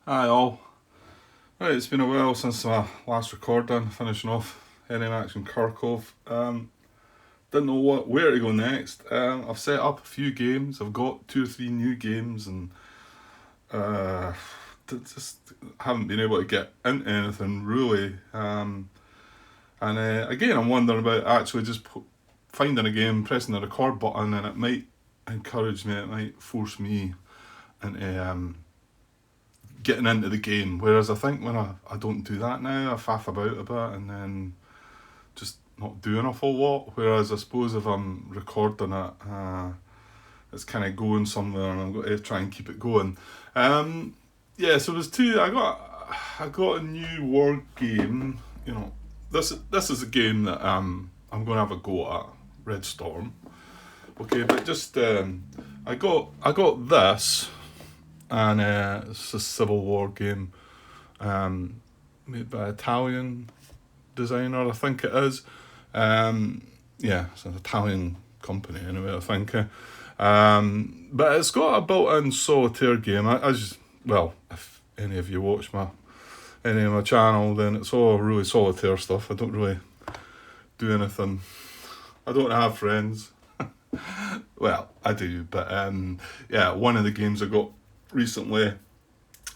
Hi all. Right, it's been a while since my last recording, finishing off NM Action Kirkov. Didn't know where to go next. I've set up a few games. I've got 2 or 3 new games, and uh, just haven't been able to get into anything really. And again, I'm wondering about actually just finding a game, pressing the record button, and it might encourage me. It might force me into getting into the game. Whereas I think when I don't do that now, I faff about a bit and then just not do an awful lot. Whereas I suppose if I'm recording it, it's kind of going somewhere and I'm going to try and keep it going. Yeah, so there's two. I got a new word game. You know, this is a game that I'm going to have a go at. Red Storm. Okay, but just I got this, and it's a Civil War game, made by an Italian designer, I think it is. Yeah, it's an Italian company anyway, I think. But it's got a built-in solitaire game. Well, if any of you watch any of my channel, then it's all really solitaire stuff. I don't really do anything. I don't have friends. Well, I do, but yeah, one of the games I got recently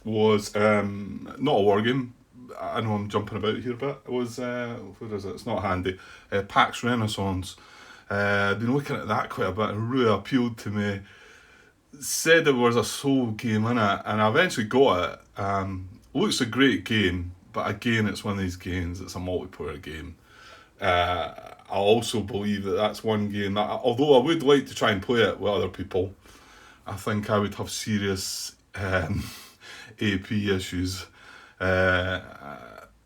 was not a war game. I know I'm jumping about here a bit. It was what is it? It's not handy. PAX Renaissance. I've been looking at that quite a bit and really appealed to me. Said there was a soul game in it, and I eventually got it. Looks a great game, but again, it's one of these games. It's a multiplayer game. I also believe that that's one game that, although I would like to try and play it with other people, I think I would have serious AP issues with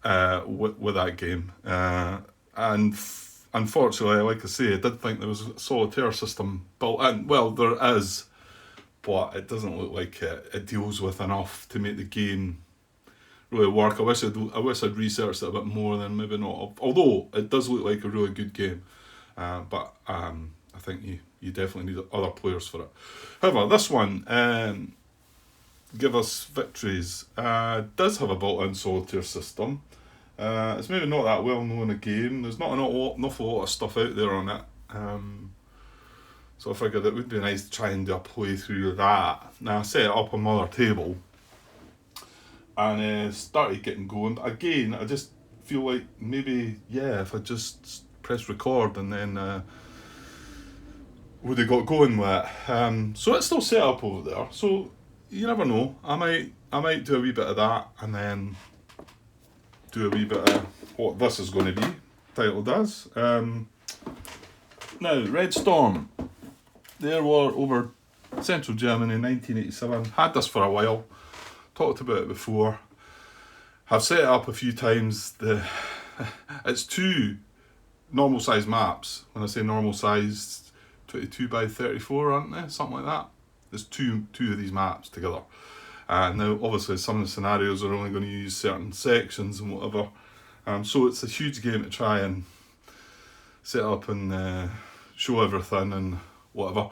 that game. And unfortunately, like I say, I did think there was a solitaire system built in. Well, there is, but it doesn't look like it deals with enough to make the game really work. I wish I'd researched it a bit more than maybe not. Although it does look like a really good game, but I think you definitely need other players for it. However, this one, Give Us Victories, does have a built-in solitaire system. It's maybe not that well known a game. There's not an awful lot of stuff out there on it. So I figured it would be nice to try and do a playthrough of that. Now I set it up on my other table and started getting going. But again, I just feel like maybe, yeah, if I just press record and then would have got going with it. So it's still set up over there. So you never know. I might do a wee bit of that and then do a wee bit of what this is going to be titled as. Now, Red Storm. There were over Central Germany in 1987. Had this for a while. Talked about it before. I've set it up a few times. It's 2 normal size maps. When I say normal size, 22 by 34, aren't they? Something like that. There's two of these maps together. Now, obviously, some of the scenarios are only going to use certain sections and whatever. So it's a huge game to try and set up and show everything and whatever.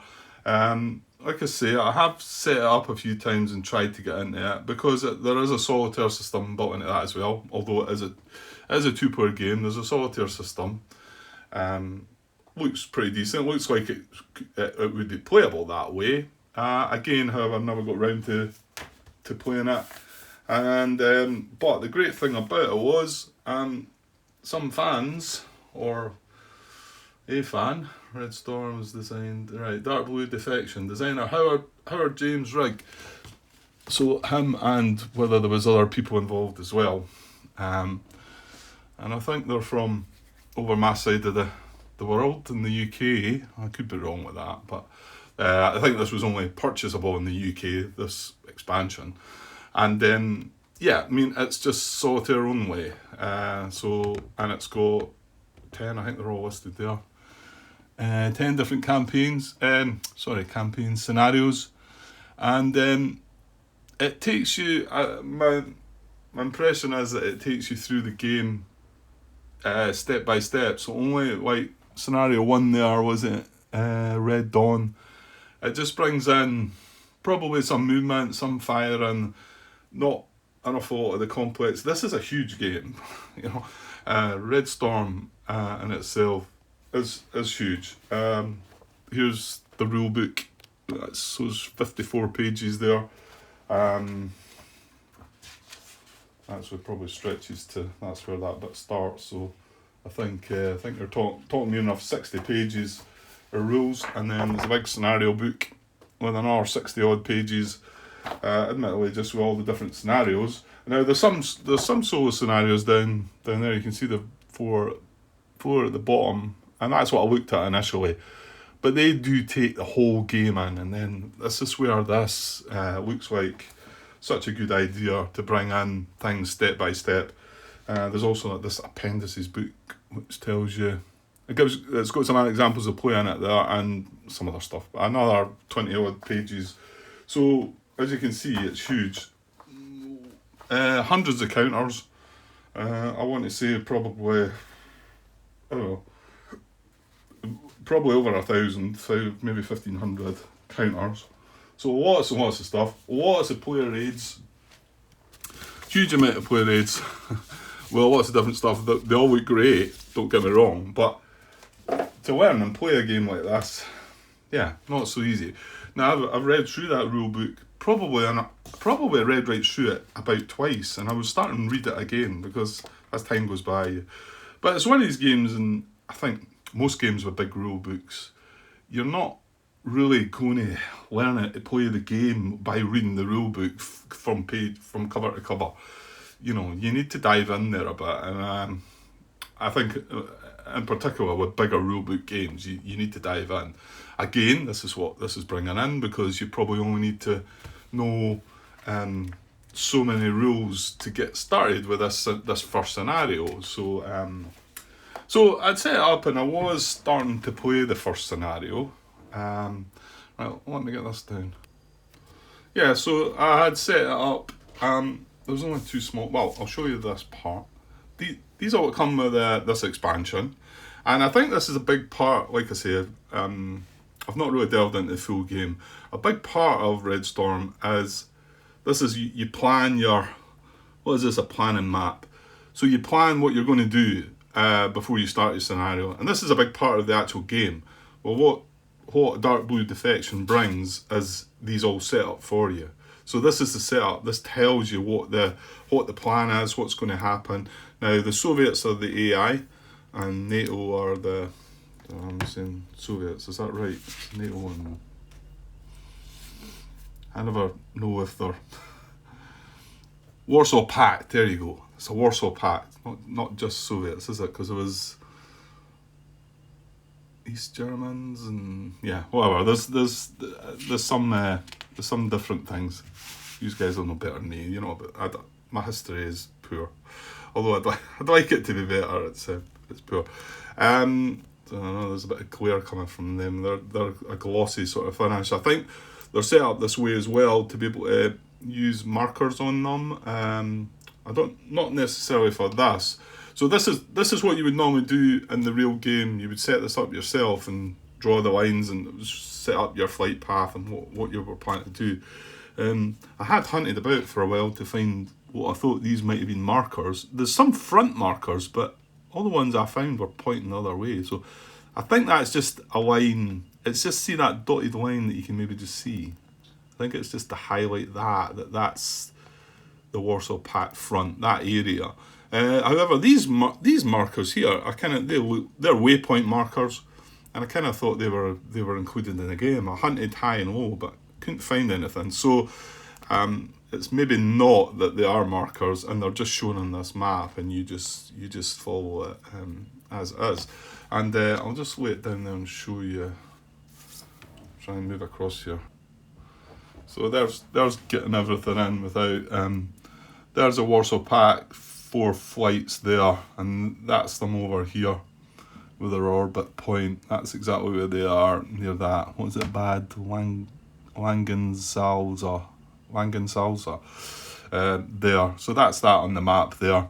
Like I say, I have set it up a few times and tried to get into it because there is a solitaire system built into that as well. Although it is a 2-player game, there's a solitaire system. Looks pretty decent. Looks like it would be playable that way. Again, however, I've never got round to playing it. And but the great thing about it was some fans, or a fan, Red Storm was designed, right, Dark Blue Defection, designer Howard James Rigg. So him, and whether there was other people involved as well. And I think they're from over my side of the world in the UK. I could be wrong with that, but I think this was only purchasable in the UK, this expansion. And yeah, I mean, it's just solitaire only. And it's got 10, I think they're all listed there. 10 different campaigns, scenarios. And it takes you, my impression is that it takes you through the game step by step. So only like scenario 1 there, was it Red Dawn? It just brings in probably some movement, some firing, not an awful lot of the complex. This is a huge game, you know. Red Storm in itself is huge. Here's the rule book. That's those 54 pages there. Actually, probably stretches to, that's where that bit starts. So I think they're talking near enough 60 pages of rules, and then there's a big scenario book with another 60 odd pages. Admittedly, just with all the different scenarios. Now there's some solo scenarios down there. You can see the four at the bottom, and that's what I looked at initially. But they do take the whole game in, and then this is where this looks like such a good idea to bring in things step by step. There's also this appendices book which tells you, it's got some examples of play in it there and some other stuff. But another 20 odd pages. So as you can see, it's huge. Hundreds of counters. I want to say probably, I don't know, probably over 1,000, maybe 1,500 counters. So lots and lots of stuff, lots of player aids, huge amount of player aids. Well, lots of different stuff. They all look great, don't get me wrong, but to learn and play a game like this, yeah, not so easy. Now I've read through that rule book, probably read right through it about twice, and I was starting to read it again because as time goes by. But it's one of these games, and I think most games with big rule books, you're not really going to learn it to play the game by reading the rule book from cover to cover. You know, you need to dive in there a bit, and I think in particular with bigger rule book games, you need to dive in. Again, this is what this is bringing in, because you probably only need to know so many rules to get started with this first scenario. So I'd set it up, and I was starting to play the first scenario. Right, let me get this down. Yeah, so I had set it up. There's only two small. Well, I'll show you this part. These all come with this expansion, and I think this is a big part. Like I say, I've not really delved into the full game. A big part of Red Storm is you plan your, what is this, a planning map. So you plan what you're going to do before you start your scenario, and this is a big part of the actual game. Well, what Dark Blue Defection brings is these all set up for you. So this is the setup. This tells you what the plan is, what's going to happen. Now the Soviets are the AI, and NATO are the. I'm saying Soviets. Is that right? It's NATO, and I never know if they're Warsaw Pact. There you go. It's a Warsaw Pact, not just Soviets, is it? Because it was East Germans and yeah, whatever. There's some different things. You guys will know better than me, you know. But my history is poor. Although I'd like it to be better. It's poor. I don't know, there's a bit of glare coming from them. They're a glossy sort of finish. I think they're set up this way as well to be able to use markers on them. Not necessarily for this. So this is what you would normally do in the real game. You would set this up yourself and draw the lines and set up your flight path and what you were planning to do. I had hunted about for a while to find what I thought these might have been markers. There's some front markers, but all the ones I found were pointing the other way. So I think that's just a line. It's just, see that dotted line that you can maybe just see. I think it's just to highlight that's the Warsaw Pact front, that area. However, these markers here are they're waypoint markers, and I kind of thought they were included in the game. I hunted high and low, but couldn't find anything. So it's maybe not that they are markers, and they're just shown on this map, and you just follow it as is. And I'll just lay it down there and show you. Try and move across here. So there's getting everything in without. There's a Warsaw Pact, 4 flights there, and that's them over here with their orbit point. That's exactly where they are, near that. What is it? Bad Langensalza. There. So that's that on the map there.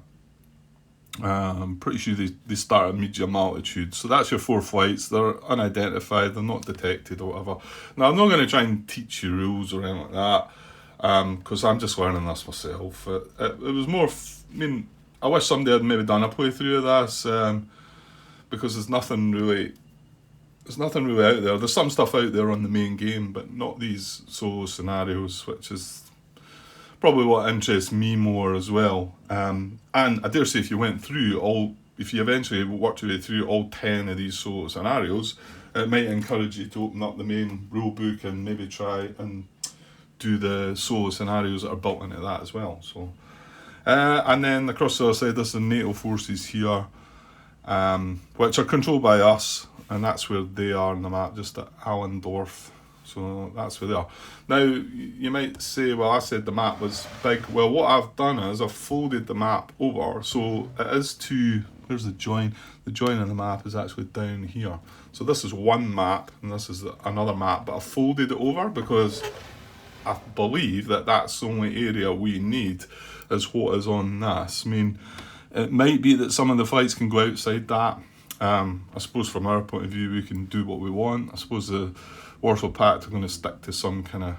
I'm pretty sure they start at medium altitude. So that's your 4 flights. They're unidentified, they're not detected or whatever. Now I'm not going to try and teach you rules or anything like that. because I'm just learning this myself. It was more, I wish somebody had maybe done a playthrough of this, because there's nothing really out there. There's some stuff out there on the main game, but not these solo scenarios, which is probably what interests me more as well. And I dare say if you eventually worked your way through all 10 of these solo scenarios, it might encourage you to open up the main rule book and maybe try and do the solo scenarios that are built into that as well. So, and then across the other side, there's the NATO forces here, which are controlled by us, and that's where they are on the map, just at Allendorf. So that's where they are. Now, you might say, well, I said the map was big. Well, what I've done is I've folded the map over. So it is here's the join. The join on the map is actually down here. So this is one map, and this is another map. But I've folded it over because I believe that that's the only area we need is what is on this. I mean, it might be that some of the fights can go outside that. I suppose from our point of view, we can do what we want. I suppose the Warsaw Pact are going to stick to some kind of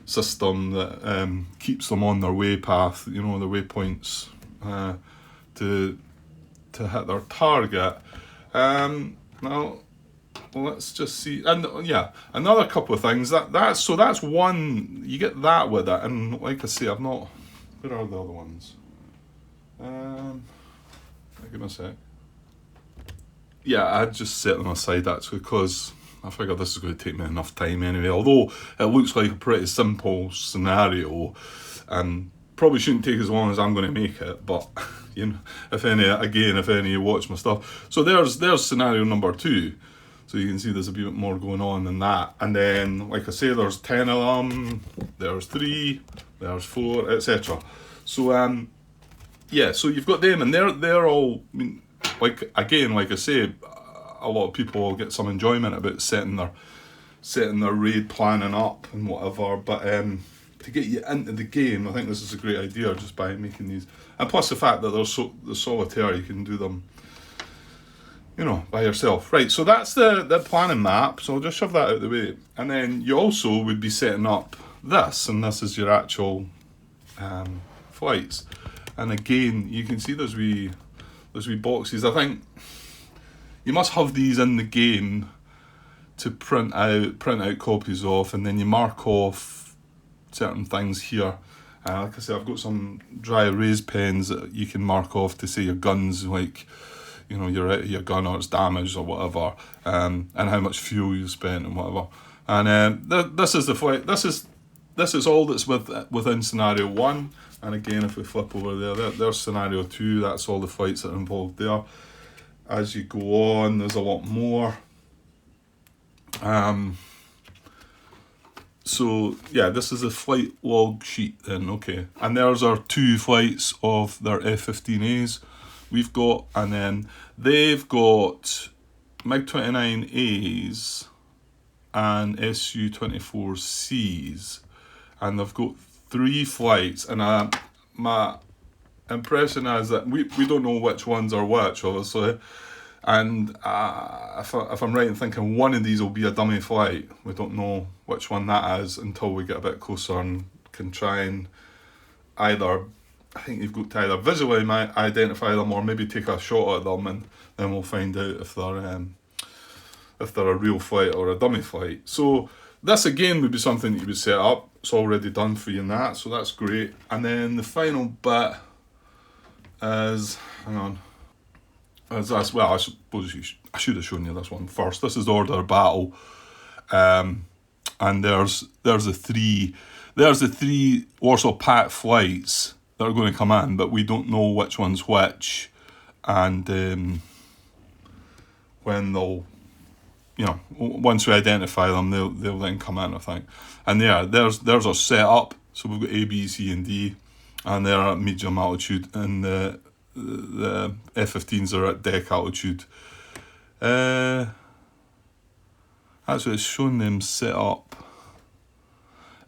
system that keeps them on their way path, their waypoints, to hit their target. Now, let's just see, and another couple of things. That's one. You get that with it, and like I say, I've not. Where are the other ones? Give me a sec. Yeah, I just set them aside actually because I figure this is going to take me enough time anyway. Although it looks like a pretty simple scenario, and probably shouldn't take as long as I'm going to make it. But if any of you watch my stuff, so there's scenario number 2. So you can see there's a bit more going on than that. And then, like I say, there's 10 of them. There's 3. There's 4, etc. So so you've got them, and they're all. Like I say, a lot of people will get some enjoyment about setting their raid planning up and whatever. But to get you into the game, I think this is a great idea just by making these, and plus the fact that the solitaire, you can do them, by yourself. Right, so that's the planning map. So I'll just shove that out of the way, and then you also would be setting up this, and this is your actual flights. And again, you can see those wee boxes. I think you must have these in the game to print out copies of, and then you mark off certain things here. Like I say, I've got some dry erase pens that you can mark off to say your guns, like you're out of your gun or it's damaged or whatever, and how much fuel you spent and whatever. And this is the flight. This is all that's within scenario 1. And again, if we flip over there's scenario 2. That's all the flights that are involved there. As you go on, there's a lot more. So yeah, this is a flight log sheet then, okay. And there's our 2 flights of their F-15As we've got, and then they've got MiG-29As and Su-24Cs, and they've got 3 flights, and my impression is that we don't know which ones are which, obviously, and if I'm right in thinking one of these will be a dummy flight. We don't know which one that is until we get a bit closer and can try and I think you've got to either visually identify them or maybe take a shot at them, and then we'll find out if they're a real flight or a dummy flight. So this again would be something that you would set up. It's already done for you in that, so that's great. And then the final bit is, this. Well, I suppose I should have shown you this one first. This is the order of battle, and there's the three Warsaw Pact flights that are going to come in, but we don't know which one's which, and when they'll. Once we identify them, they'll then come in, I think. And there's our setup. So we've got A, B, C, and D, and they're at medium altitude, and the F-15s are at deck altitude. Actually, it's showing them set up.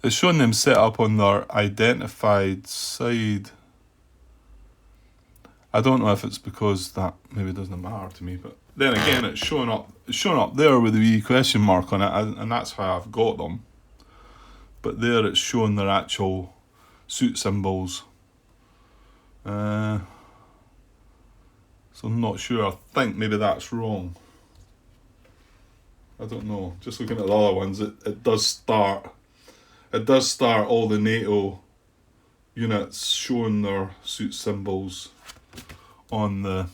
It's showing them set up on their identified side. I don't know if it's because that maybe doesn't matter to me, but then again, it's showing up there with the wee question mark on it, and that's how I've got them. but there it's showing their actual suit symbols. So I'm not sure. I think maybe that's wrong. I don't know. Just looking at the other ones, it does start all the NATO units showing their suit symbols on the...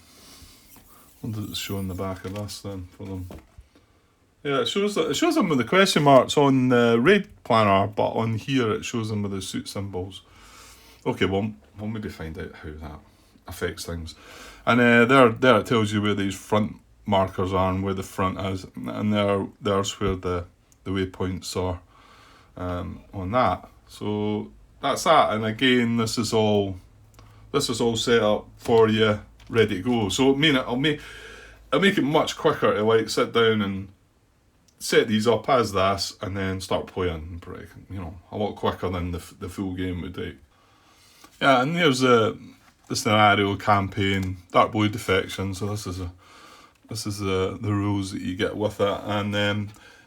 What does it show on the back of this then for them? Yeah, it shows them with the question marks on the raid planner, but on here it shows them with the suit symbols. Okay, well we'll maybe find out how that affects things. And there it tells you where these front markers are and where the front is, and there's where the waypoints are on that. So that's that. And again, this is all set up for you, ready to go. So I'll make it much quicker to like sit down and set these up as this and then start playing, a lot quicker than the full game would take. Yeah, and here's the scenario campaign, Dark Blue Defection. So this is the rules that you get with it, and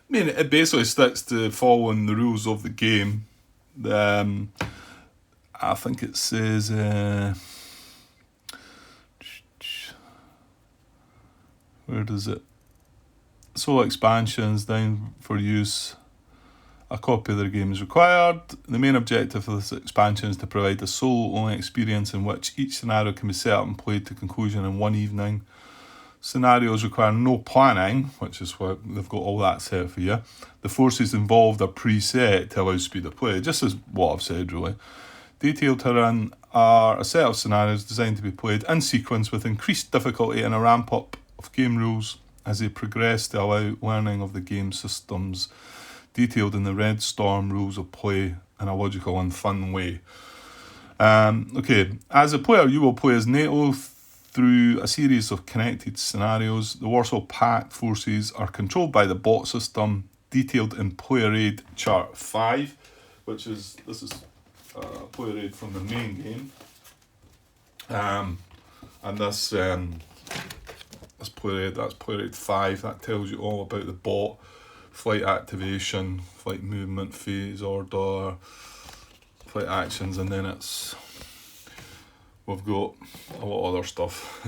it basically sticks to following the rules of the game. I think it says where does it? Solo expansions down for use. A copy of the game is required. The main objective of this expansion is to provide a solo-only experience in which each scenario can be set up and played to conclusion in one evening. Scenarios require no planning, which is why they've got all that set for you. The forces involved are preset to allow speed of play, just as what I've said really. Detailed herein are a set of scenarios designed to be played in sequence with increased difficulty and a ramp-up of game rules as they progress to allow learning of the game systems, detailed in the Red Storm rules of play in a logical and fun way. Okay, as a player, you will play as NATO through a series of connected scenarios. The Warsaw Pact forces are controlled by the bot system, detailed in Player Aid Chart 5, this is Player Aid from the main game. And this Player Aid, that's Player Aid 5, that tells you all about the bot, flight activation, flight movement, phase order, flight actions, and then we've got a lot of other stuff.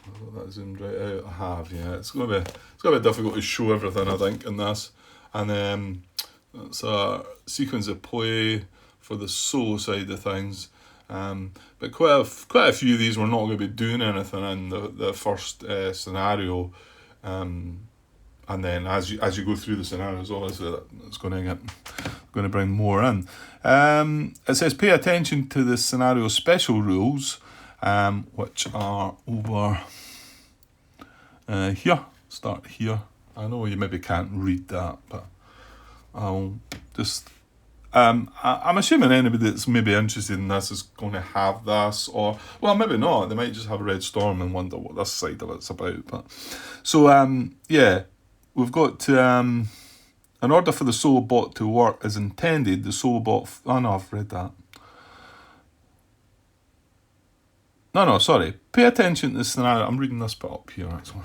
I've got that zoomed right out. I have, yeah. It's gonna be difficult to show everything, I think, in this. And it's a sequence of play for the solo side of things. But quite a few of these we're not going to be doing anything in the first scenario. And then as you go through the scenarios, obviously it's going to bring more in. It says pay attention to the scenario special rules, which are over here. Start here. I know you maybe can't read that, but I'll just. I'm assuming anybody that's maybe interested in this is going to have this, or well, maybe not. They might just have Red Storm and wonder what this side of it's about. But so yeah. We've got, in order for the solo bot to work as intended, the solo bot... Oh, no, I've read that. No, sorry. Pay attention to the scenario. I'm reading this bit up here, actually.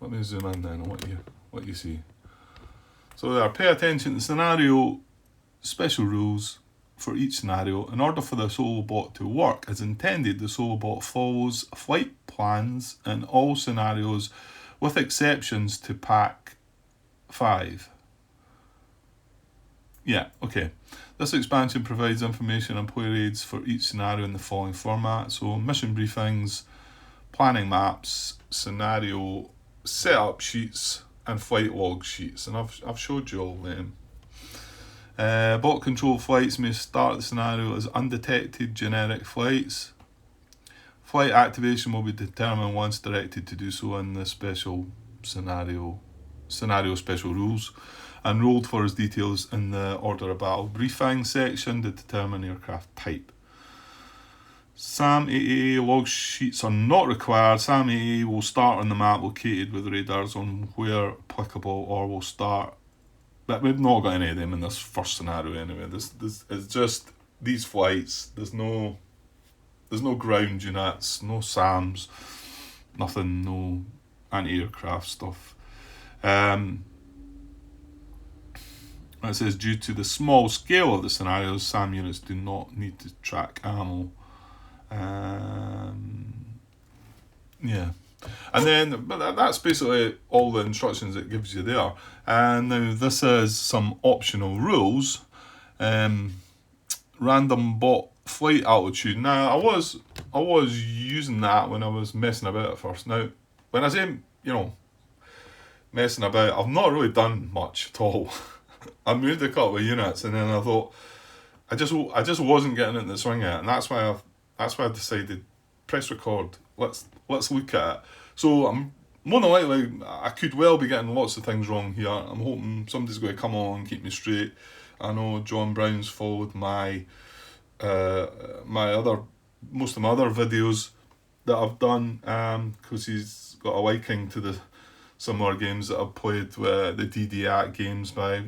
Let me zoom in then on what you see. So there, pay attention to the scenario special rules for each scenario. In order for the solo bot to work as intended, the solo bot follows flight plans in all scenarios, with exceptions to Pack 5. Yeah, okay. This expansion provides information and player aids for each scenario in the following format. So mission briefings, planning maps, scenario setup sheets, and flight log sheets. And I've showed you all of them. Bot control flights may start the scenario as undetected generic flights. Flight activation will be determined once directed to do so in the special scenario special rules, and rolled for as details in the order of battle briefing section to determine aircraft type. SAM AAA log sheets are not required. SAM AAA will start on the map located with radars on where applicable, or will start. But we've not got any of them in this first scenario anyway. This is just these flights. There's no ground units, no SAMs, nothing, no anti-aircraft stuff. It says, due to the small scale of the scenarios, SAM units do not need to track ammo. Yeah. And then, but that's basically all the instructions it gives you there. And now this is some optional rules. Random bot flight altitude. Now, I was using that when I was messing about at first. Now, when I say, messing about, I've not really done much at all. I moved a couple of units, and then I thought I just wasn't getting into the swing of it, and that's why I decided press record. Let's look at it. So I'm more than likely I could well be getting lots of things wrong here. I'm hoping somebody's going to come on and keep me straight. I know John Brown's followed my most of my other videos that I've done because he's got a liking to the similar games that I've played, the DD games by,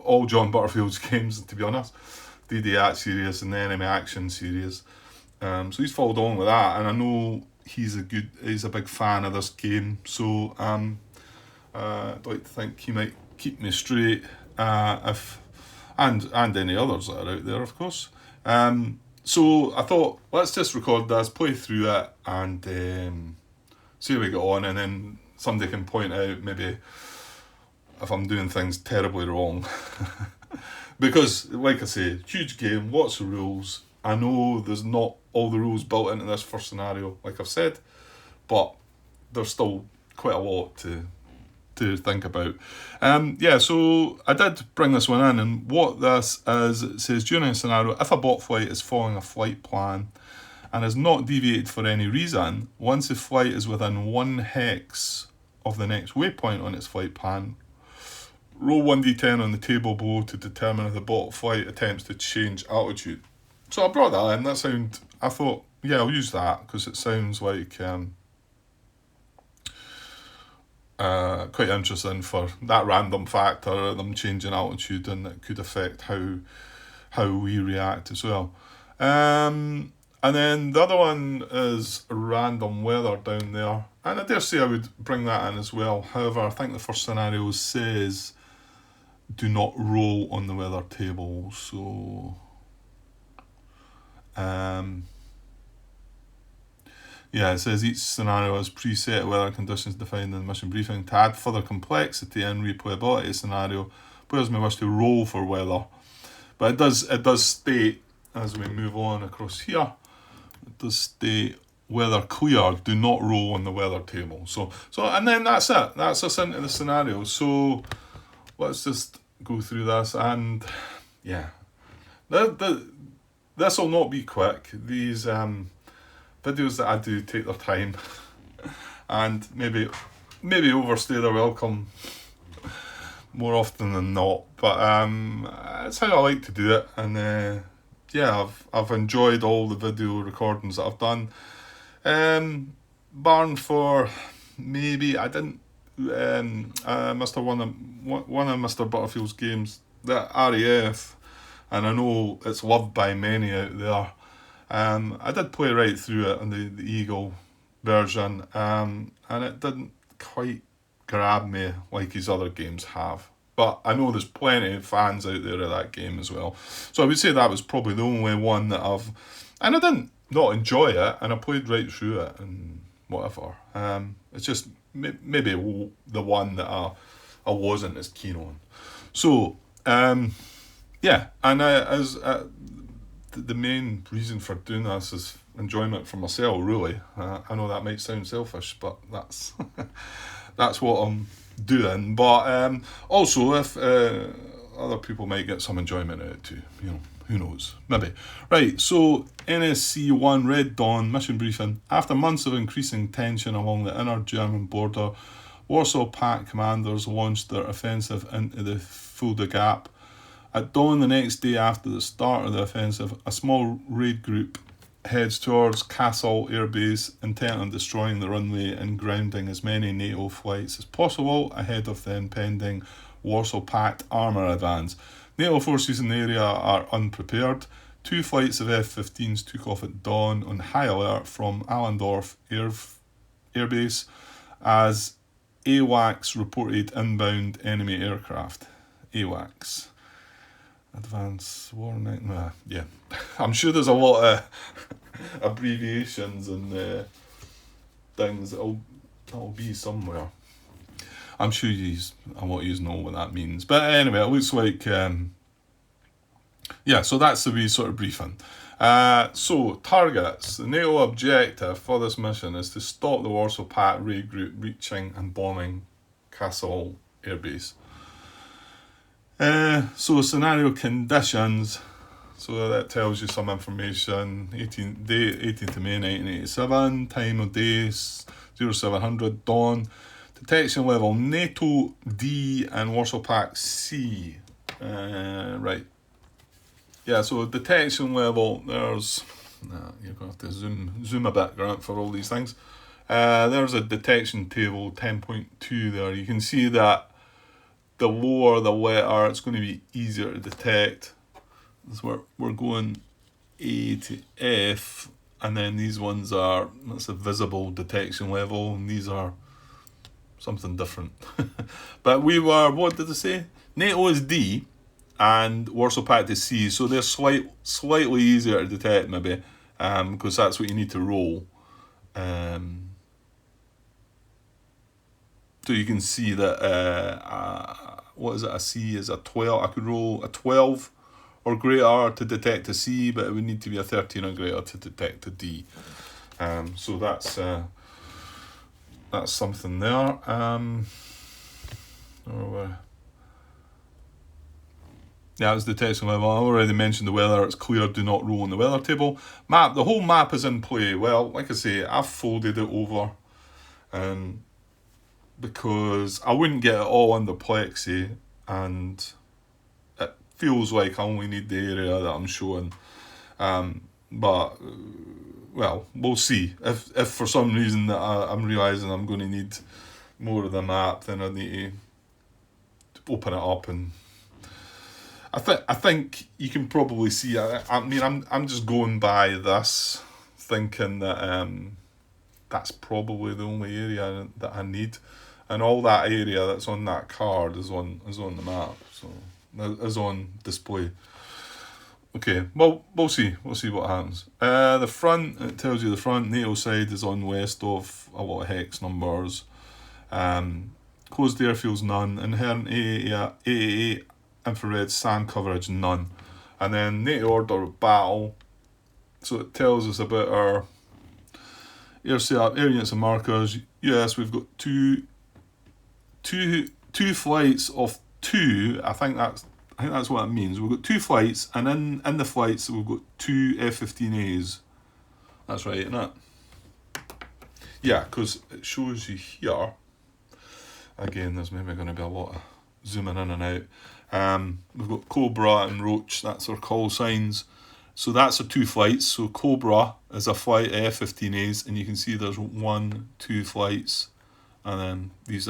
all John Butterfield's games, to be honest. DD series and the Enemy Action series. So he's followed on with that, and I know he's a big fan of this game. So I'd like to think he might keep me straight if and any others that are out there, of course. So I thought, let's just record this, play through it, and see how we get on, and then somebody can point out maybe if I'm doing things terribly wrong. Because, like I say, huge game, lots of rules. I know there's not all the rules built into this first scenario, like I've said, but there's still quite a lot to think about. So I did bring this one in, and what this is, it says, during a scenario, if a bot flight is following a flight plan and is not deviated for any reason, once the flight is within 1 hex of the next waypoint on its flight plan, roll 1d10 on the table below to determine if the bot flight attempts to change altitude. So I brought that in. I thought, yeah, I'll use that because it sounds like quite interesting for that random factor of them changing altitude, and it could affect how we react as well. And then the other one is random weather down there, and I dare say I would bring that in as well. However, I think the first scenario says do not roll on the weather table, so it says each scenario has preset weather conditions defined in the mission briefing. To add further complexity and replayability scenario, players may wish to roll for weather. But it does state, as we move on across here, it does state weather clear, do not roll on the weather table. So and then that's it. That's us into the scenario. So let's just go through this, and this will not be quick. These videos that I do take their time and maybe overstay their welcome more often than not, but it's how I like to do it. And I've enjoyed all the video recordings that I've done, barring for maybe I didn't Mr. one of Mr. Butterfield's games, the RAF, and I know it's loved by many out there. I did play right through it on the Eagle version, and it didn't quite grab me like his other games have. But I know there's plenty of fans out there of that game as well. So I would say that was probably the only one that and I didn't not enjoy it, and I played right through it and whatever. It's just maybe the one that I wasn't as keen on. So, and the main reason for doing this is enjoyment for myself, really. I know that might sound selfish, but that's that's what I'm doing. But also, if other people might get some enjoyment out of it too, who knows? Maybe. Right, so NSC1 Red Dawn mission briefing. After months of increasing tension along the inner German border, Warsaw Pact commanders launched their offensive into the Fulda Gap. At dawn the next day after the start of the offensive, a small raid group heads towards Kassel Air Base, intent on destroying the runway and grounding as many NATO flights as possible ahead of the impending Warsaw Pact armour advance. NATO forces in the area are unprepared. 2 flights of F-15s took off at dawn on high alert from Allendorf Air Base as AWACS reported inbound enemy aircraft. AWACS. Advanced warning. Yeah, I'm sure there's a lot of abbreviations and things that'll be somewhere. I'm sure a lot of you know what that means. But anyway, it looks like so that's the wee sort of briefing. So targets. The NATO objective for this mission is to stop the Warsaw Pact raid group reaching and bombing Castle Air Base. So scenario conditions. So that tells you some information. 18th of May 1987. Time of day 0700 dawn. Detection level NATO D and Warsaw Pact C. Right. Yeah. So detection level. There's. You're going to have to zoom a bit, Grant, for all these things. There's a detection table 10.2 there. You can see that the lower the letter, it's going to be easier to detect. So we're going A to F, and then these ones that's a visible detection level, and these are something different. But what did they say? NATO is D, and Warsaw Pact is C, so they're slightly easier to detect maybe, because that's what you need to roll. So you can see that, what is it, a C is a 12. I could roll a 12 or greater to detect a C, but it would need to be a 13 or greater to detect a D. So that's something there. Yeah, it's detection level. I already mentioned the weather. It's clear, do not roll in the weather table. Map, the whole map is in play. Well, like I say, I've folded it over. Because I wouldn't get it all under plexi, and it feels like I only need the area that I'm showing. But well, we'll see. If for some reason that I'm realising I'm going to need more of the map, then I need to open it up, and I think you can probably see. I mean, I'm just going by this, thinking that that's probably the only area that I need. And all that area that's on that card is on the map, so is on display. Okay, well, we'll see what happens. The front, it tells you the front NATO side is on west of a lot of hex numbers. Closed airfields none. Inherent AAA infrared SAM coverage none. And then NATO order of battle. So it tells us about our air setup, air units and markers. Yes, we've got two flights of 2. I think that's what it means. We've got 2 flights, and in the flights we've got 2 F-15As. That's right, isn't it? Yeah, because it shows you here. Again, there's maybe going to be a lot of zooming in and out. We've got Cobra and Roach. That's our call signs. So that's our 2 flights. So Cobra is a flight F-15As, and you can see there's 1, 2 flights. And then you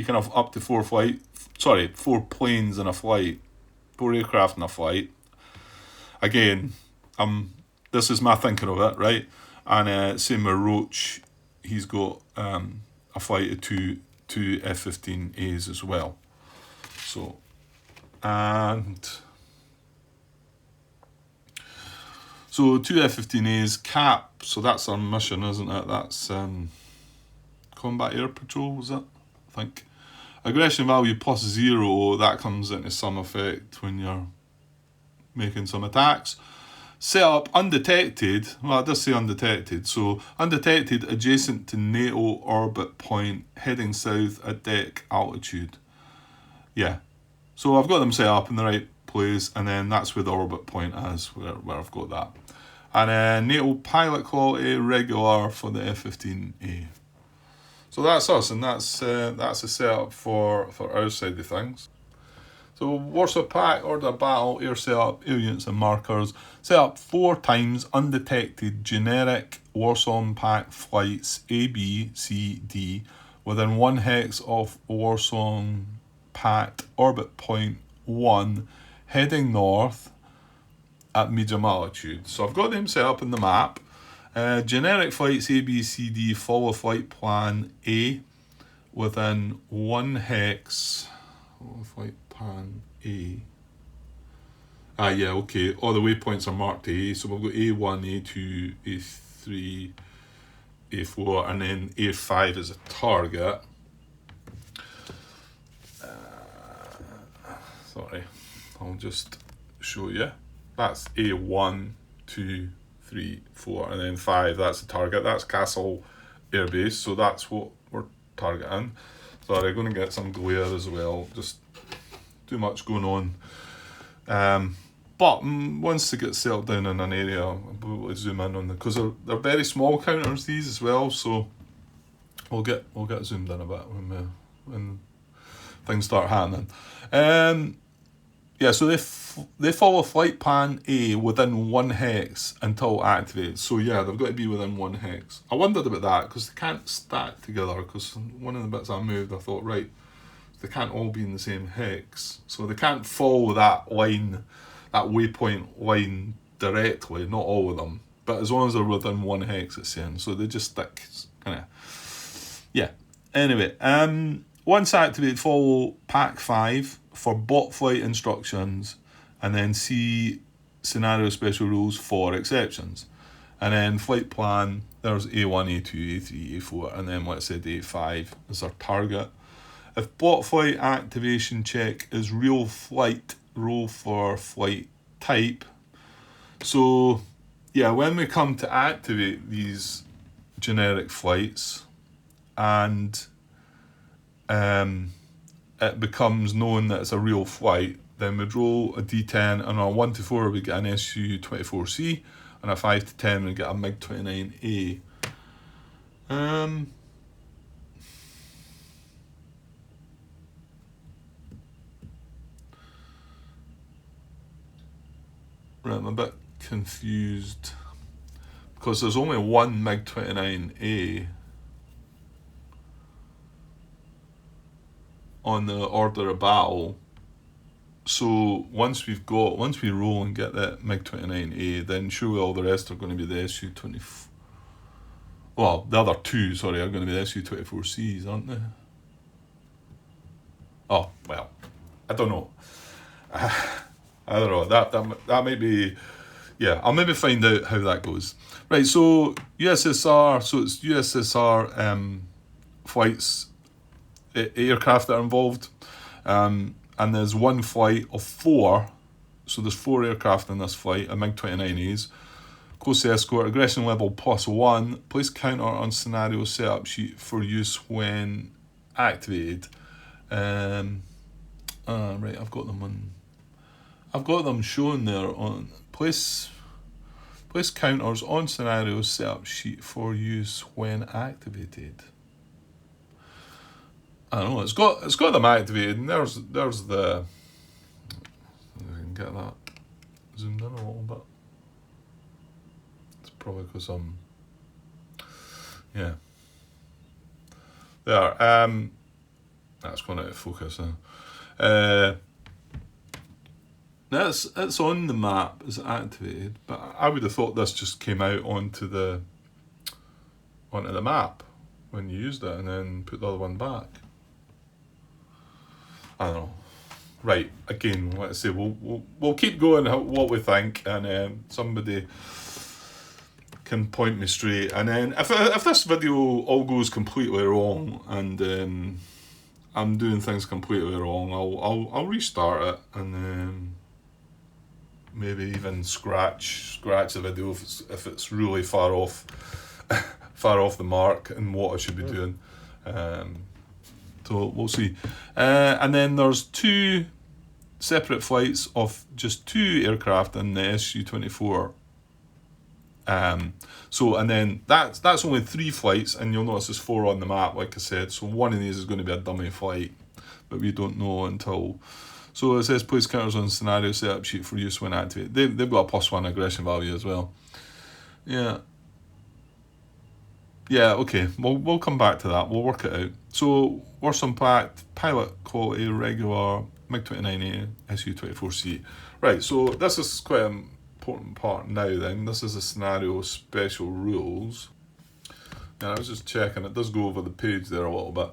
can have up to 4 planes in a flight, 4 aircraft in a flight. Again, this is my thinking of it, right? And same with Roach, he's got a flight of two F-15As as well. So, so 2 F-15As, cap, so that's our mission, isn't it? That's Combat Air Patrol, was it? I think. Aggression value +0, that comes into some effect when you're making some attacks. Set up undetected, well it does say undetected, so undetected adjacent to NATO orbit point, heading south at deck altitude. Yeah, so I've got them set up in the right place, and then that's where the orbit point is, where I've got that. And NATO pilot quality regular for the F-15A. So that's us, and that's a setup for our side of things. So Warsaw Pact, order battle, air setup, air units and markers. Set up 4 times undetected generic Warsaw Pact flights A, B, C, D within 1 hex of Warsaw Pact orbit point 1, heading north at medium altitude. So I've got them set up in the map. Generic flights A, B, C, D follow flight plan A within 1 hex. Flight plan A. Yeah, okay. All the waypoints are marked A, so we've got A1, A2, A3, A4, and then A5 is a target. Sorry, I'll just show you. That's A1, 2, 3, 4, and then 5. That's the target. That's Castle Air Base, so that's what we're targeting. Sorry, I'm going to get some glare as well. Just too much going on. But once they get settled down in an area, I'll be able to zoom in on them, because they're very small counters, these as well. So we'll get zoomed in a bit when things start happening. Yeah, so they follow flight plan A within 1 hex until activated. So yeah, they've got to be within 1 hex. I wondered about that because they can't stack together, because one of the bits I moved, I thought, right, they can't all be in the same hex. So they can't follow that line, that waypoint line directly, not all of them. But as long as they're within 1 hex, it's saying. So they just stick, kind of, yeah. Anyway, once activated, follow Pack 5 for bot flight instructions, and then see scenario special rules for exceptions. And then flight plan, there's A1, A2, A3, A4, and then let's say A5 is our target. If bot flight activation check is real flight, roll for flight type. So yeah, when we come to activate these generic flights, and it becomes known that it's a real flight, then we'd roll a D10, and on a 1 to 4 we get an SU-24C, and a 5 to 10 we get a MiG-29A. Right, I'm a bit confused, because there's only one MiG-29A on the order of battle. So once we roll and get that MiG-29A, then surely all the rest are going to be the SU-24. Well, the other two, sorry, are going to be the SU-24Cs, aren't they? Oh, well, I don't know. I don't know. That might be. Yeah, I'll maybe find out how that goes. Right, so USSR. So it's USSR flights, aircraft that are involved, and there's one flight of 4. So there's 4 aircraft in this flight, a MiG-29As. Close escort, aggression level +1. Place counter on scenario setup sheet for use when activated. Right, I've got them shown there on place counters on scenario setup sheet for use when activated. I don't know, it's got them activated, and there's the, I can get that zoomed in a little bit. It's probably because yeah. There. That's going out of focus now. It's on the map, it's activated, but I would have thought this just came out onto the map when you used it, and then put the other one back. I don't know. Right, again, let's say we'll keep going what we think, and somebody can point me straight. And then if this video all goes completely wrong, and I'm doing things completely wrong, I'll restart it, and maybe even scratch the video if it's really far off the mark and what I should be doing. So we'll see. And then there's 2 separate flights of just 2 aircraft in the SU-24. So, and then that's only 3 flights, and you'll notice there's 4 on the map, like I said. So one of these is going to be a dummy flight, but we don't know until. So it says place counters on scenario setup sheet for use when activated. They've got a +1 aggression value as well. Yeah. Yeah, okay. We'll come back to that. We'll work it out. So worse impact, pilot quality, regular, MiG-29A, SU-24C. Right, so this is quite an important part now then. This is the scenario special rules. And I was just checking, it does go over the page there a little bit.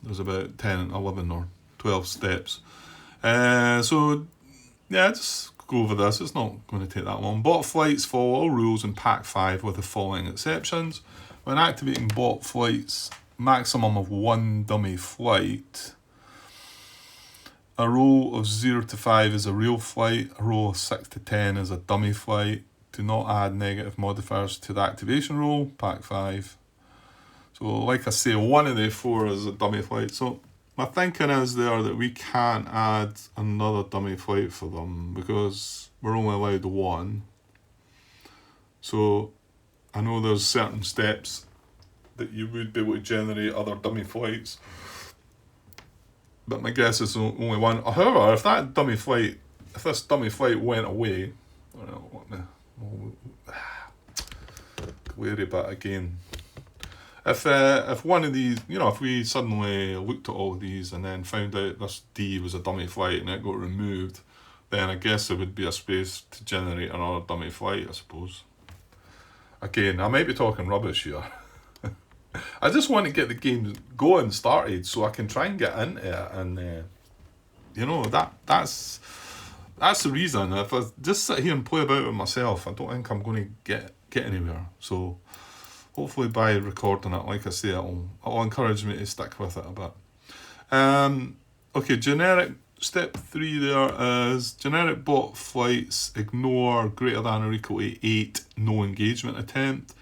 There's about 10, 11 or 12 steps. So Yeah, just go over this. It's not going to take that long. Bot flights follow all rules in Pack 5 with the following exceptions. When activating bot flights, maximum of 1 dummy flight. A roll of 0 to 5 is a real flight. A roll of 6 to 10 is a dummy flight. Do not add negative modifiers to the activation roll, Pack 5. So like I say, one of the 4 is a dummy flight. So my thinking is there that we can't add another dummy flight for them because we're only allowed 1. So I know there's certain steps that you would be able to generate other dummy flights, but my guess is only 1. However, if this dummy flight went away, I don't know what the glary bit again. If one of these, if we suddenly looked at all of these and then found out this D was a dummy flight and it got removed, then I guess there would be a space to generate another dummy flight, I suppose. Again, I might be talking rubbish here. I just want to get the game going, started, so I can try and get into it, and that's the reason. If I just sit here and play about with myself, I don't think I'm going to get anywhere. So hopefully by recording it, like I say, it'll encourage me to stick with it a bit. Okay, generic step 3 there is generic bot flights ignore greater than or equal to 8 no engagement attempt.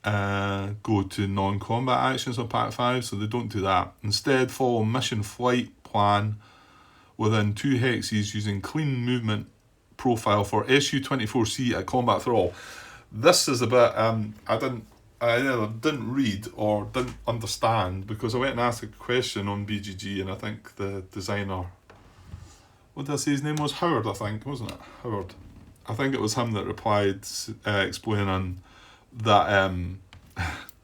Go to non-combat actions on Pack 5, so they don't do that. Instead, follow mission flight plan within 2 hexes using clean movement profile for SU-24C at combat thrall. This is a bit I either didn't read or didn't understand, because I went and asked a question on BGG, and I think the designer, what did I say his name was? Howard, I think, wasn't it? Howard. I think it was him that replied, explaining that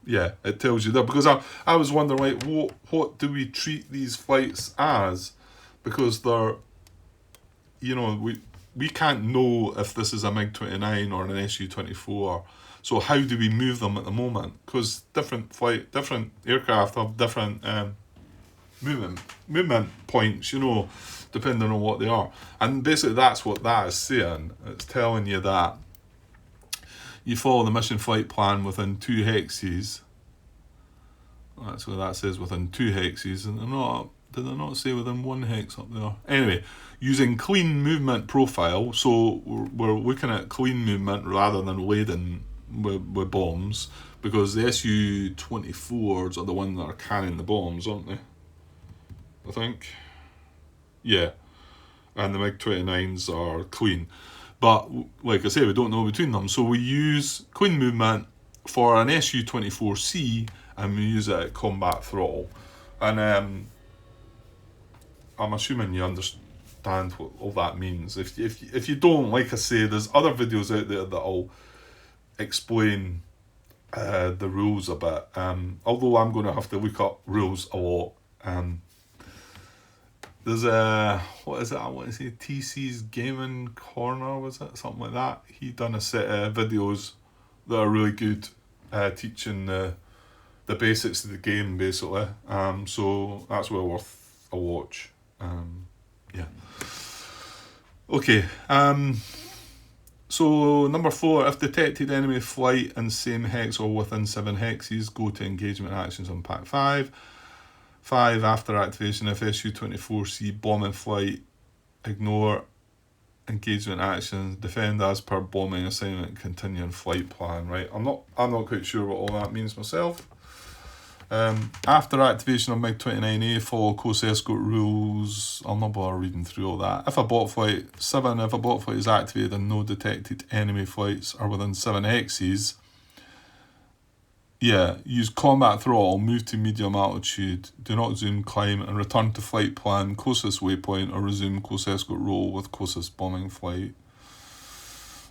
yeah, it tells you there, because I was wondering, like, what do we treat these flights as, because they're, we can't know if this is a MiG-29 or an Su-24, so how do we move them at the moment? Because different aircraft have different movement points, depending on what they are, and basically that's what that is saying. It's telling you that you follow the mission flight plan within 2 hexes. That's what that says, within 2 hexes. And did I not say within 1 hex up there? Anyway, using clean movement profile. So we're looking at clean movement rather than laden with bombs, because the Su-24s are the ones that are carrying the bombs, aren't they? I think. Yeah. And the MiG-29s are clean. But, like I say, we don't know between them. So we use clean movement for an Su-24C, and we use it at combat thrall. And I'm assuming you understand what all that means. If you don't, like I say, there's other videos out there that'll explain the rules a bit. Although I'm going to have to look up rules a lot. There's what is it? I want to say TC's Gaming Corner, was it? Something like that. He done a set of videos that are really good, teaching the basics of the game, basically. So that's well worth a watch. Yeah. Okay. So number 4, if detected enemy flight in same hex or within 7 hexes, go to engagement actions on Pack 5. 5, after activation, if Su-24C bombing flight, ignore engagement actions, defend as per bombing assignment, continue on flight plan. Right, I'm not quite sure what all that means myself. After activation of MiG-29A, follow close escort rules. I'll not bother reading through all that. If a bot flight is activated and no detected enemy flights are within 7 hexes, use combat throttle, move to medium altitude, do not zoom climb, and return to flight plan, closest waypoint, or resume close escort roll with closest bombing flight.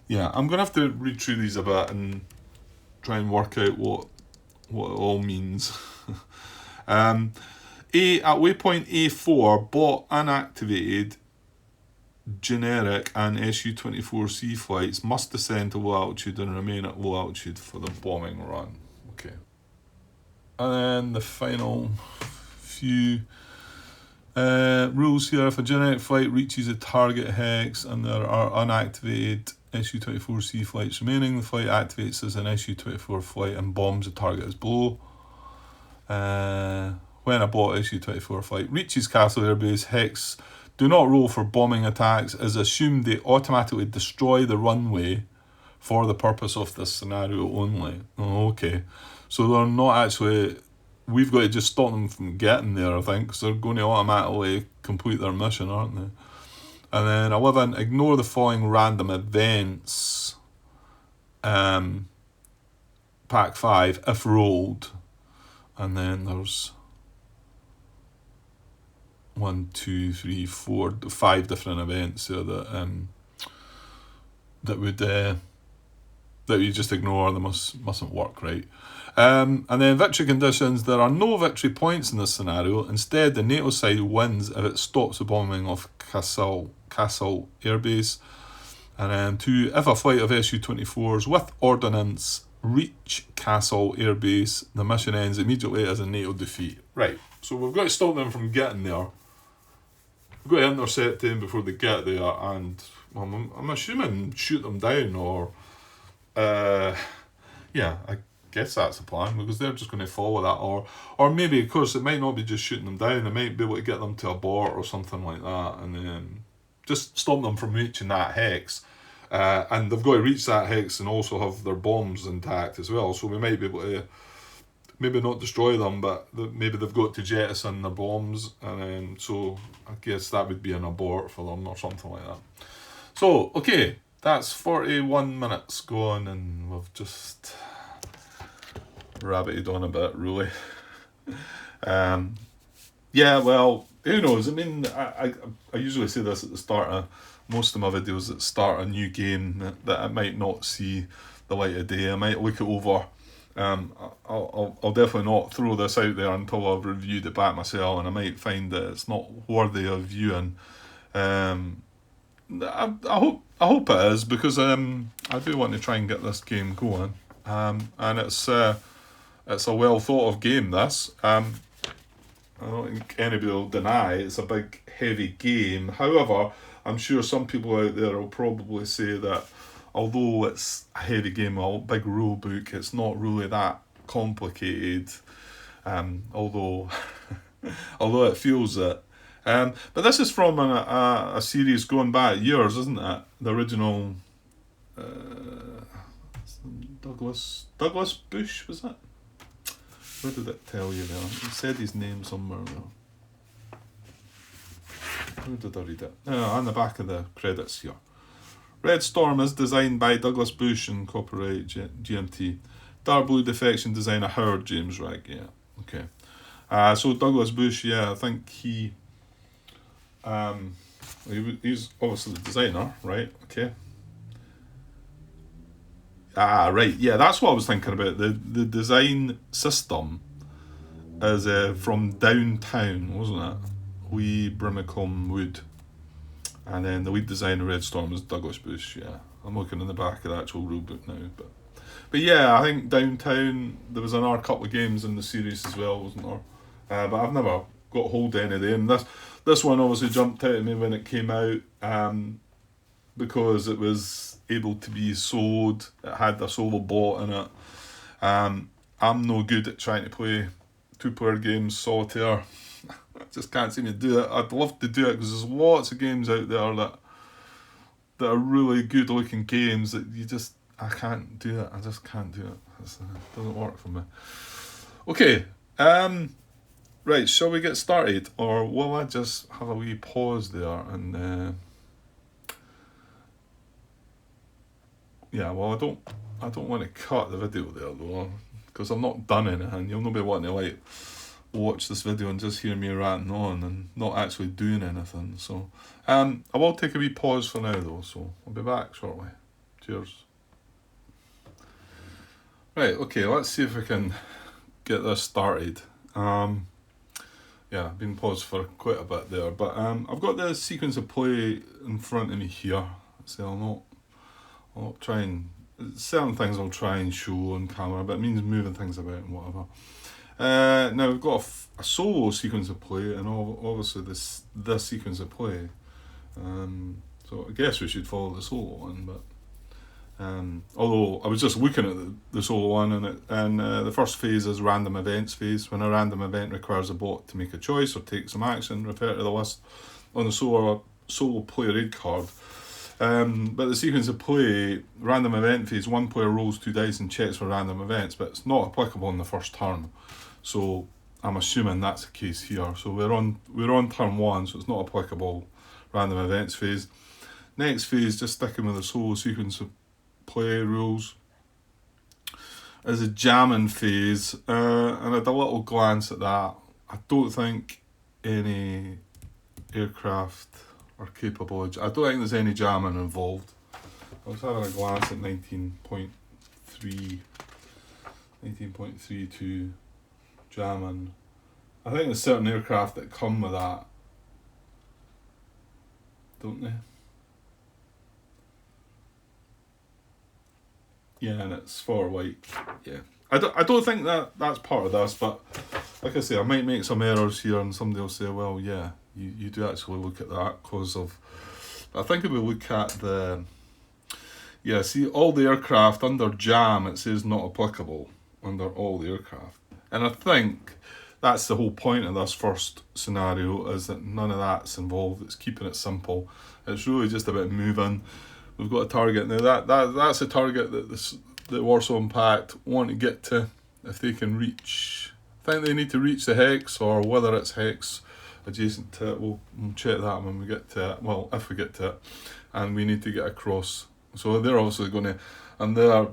Yeah, I'm going to have to read through these a bit and try and work out what it all means. At waypoint A4, bot unactivated generic and Su-24C flights must descend to low altitude and remain at low altitude for the bombing run. Okay. And then the final few Rules here: if a generic flight reaches a target hex and there are unactivated Su-24C flights remaining, the flight activates as an Su-24 flight and bombs the target as below. When a bot Su-24 flight reaches Castle Airbase, hex do not roll for bombing attacks. It is assumed they automatically destroy the runway for the purpose of this scenario only. Oh, okay. So they're not actually... We've got to just stop them from getting there, I think, because they're going to automatically complete their mission, aren't they? And then 11, ignore the following random events. Pack 5, if rolled. And then there's 1, 2, 3, 4, 5 different events there that would that you just ignore. They mustn't work, right? And then victory conditions. There are no victory points in this scenario. Instead, the NATO side wins if it stops the bombing of Castle Airbase. And then 2, if a flight of Su-24s with ordnance reach Castle Airbase, the mission ends immediately as a NATO defeat. Right, so we've got to stop them from getting there. We've got to intercept them before they get there, and I'm assuming shoot them down, or yeah, I guess that's the plan, because they're just going to follow that, or maybe, of course, it might not be just shooting them down. They might be able to get them to abort or something like that, and then just stop them from reaching that hex. And they've got to reach that hex and also have their bombs intact as well. So we might be able to maybe not destroy them, but maybe they've got to jettison their bombs, and then so I guess that would be an abort for them or something like that. So okay, that's 41 minutes gone, and we've just rabbited on a bit, really. Yeah, well, who knows? I mean, I usually say this at the start of most of my videos, that start a new game that I might not see the light of day. I might look it over. I'll definitely not throw this out there until I've reviewed it back myself, and I might find that it's not worthy of viewing. I hope it is, because I do want to try and get this game going. And it's a well thought of game, this. I don't think anybody will deny it's a big, heavy game. However, I'm sure some people out there will probably say that although it's a heavy game, a big rule book, it's not really that complicated. Although it feels it. But this is from a series going back years, isn't it? The original Douglas Bush, was it? Where did it tell you there? It said his name somewhere there. Where did I read it? On the back of the credits here. Red Storm is designed by Douglas Bush and copyright GMT. Dark Blue Defection designer Howard James Wright. Yeah, okay. So Douglas Bush, yeah, I think he's obviously the designer, right? Okay. Right, yeah, that's what I was thinking about. The design system is from Downtown, wasn't it? Wee Brimacombe Wood. And then the lead designer Red Storm is Douglas Bush, yeah. I'm looking in the back of the actual rulebook now. But yeah, I think Downtown, there was another couple of games in the series as well, wasn't there? But I've never got hold of any of them. This one obviously jumped out at me when it came out, because it was able to be sold. It had a solo bot in it. I'm no good at trying to play two-player games solitaire. I just can't seem to do it. I'd love to do it, because there's lots of games out there that are really good looking games that I can't do it. I just can't do it. It doesn't work for me. Okay, right, shall we get started, or will I just have a wee pause there and yeah, well, I don't want to cut the video there though, because I've not done anything. You'll not be wanting to watch this video and just hear me ranting on and not actually doing anything. So I will take a wee pause for now though, so I'll be back shortly. Cheers. Right, okay, let's see if we can get this started. Yeah, I've been paused for quite a bit there, but I've got the sequence of play in front of me here, so I'll try and certain things I'll try and show on camera, but it means moving things about and whatever. Now we've got a solo sequence of play, and obviously this sequence of play. So I guess we should follow the solo one, but although I was just looking at the solo one, and the first phase is random events phase. When a random event requires a bot to make a choice or take some action, refer to the list on the solo player aid card. But the sequence of play, random event phase, one player rolls 2 dice and checks for random events, but it's not applicable in the first turn. So I'm assuming that's the case here. So we're on turn 1, so it's not applicable random events phase. Next phase, just sticking with the solo sequence of play rules, is a jamming phase, and I had a little glance at that. I don't think any aircraft are capable of, I don't think there's any jamming involved. I was having a glance at 19.32 jamming. I think there's certain aircraft that come with that, don't they? Yeah, and it's for like, yeah. I don't think that's part of this, but like I say, I might make some errors here, and somebody will say, well, yeah, you do actually look at that because of. I think if we look at the, yeah, see all the aircraft under jam, it says not applicable under all the aircraft, and I think that's the whole point of this first scenario, is that none of that's involved. It's keeping it simple. It's really just about moving. We've got a target now. That's a target that Warsaw Impact want to get to if they can reach. I think they need to reach the hex, or whether it's hex adjacent to it. We'll check that when we get to it. Well, if we get to it, and we need to get across. So they're obviously going to, and their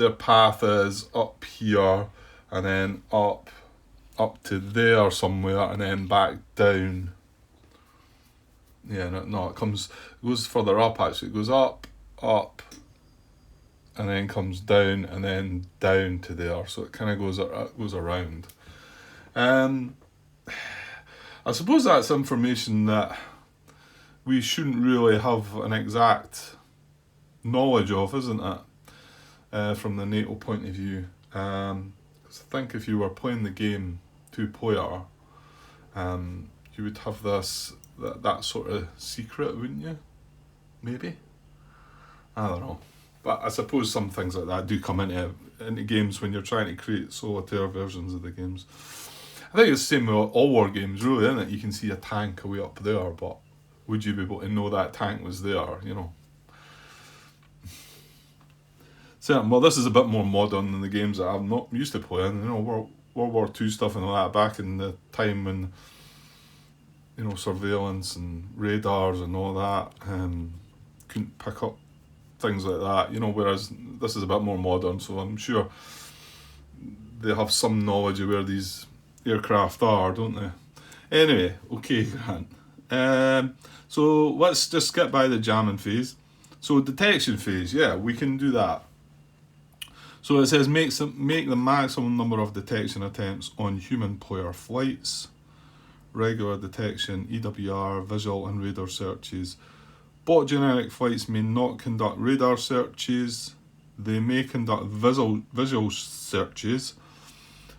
path is up here, and then up to there somewhere, and then back down. Yeah, no, it goes further up actually. It goes up, and then comes down, and then down to there. So it kind of goes around. I suppose that's information that we shouldn't really have an exact knowledge of, isn't it? From the NATO point of view. Because I think if you were playing the game 2-player, you would have that sort of secret, wouldn't you? Maybe? I don't know. But I suppose some things like that do come into games when you're trying to create solitaire versions of the games. I think it's the same with all war games, really, isn't it? You can see a tank away up there, but would you be able to know that tank was there, you know? Well, this is a bit more modern than the games that I'm not used to playing. You know, World War II stuff and all that, back in the time when, you know, surveillance and radars and all that, couldn't pick up things like that, you know, whereas this is a bit more modern, so I'm sure they have some knowledge of where these aircraft are, don't they? Anyway, okay, Grant. So let's just skip by the jamming phase. So detection phase, yeah, we can do that. So it says make the maximum number of detection attempts on human player flights, regular detection, EWR, visual and radar searches. Bot generic flights may not conduct radar searches. They may conduct visual searches,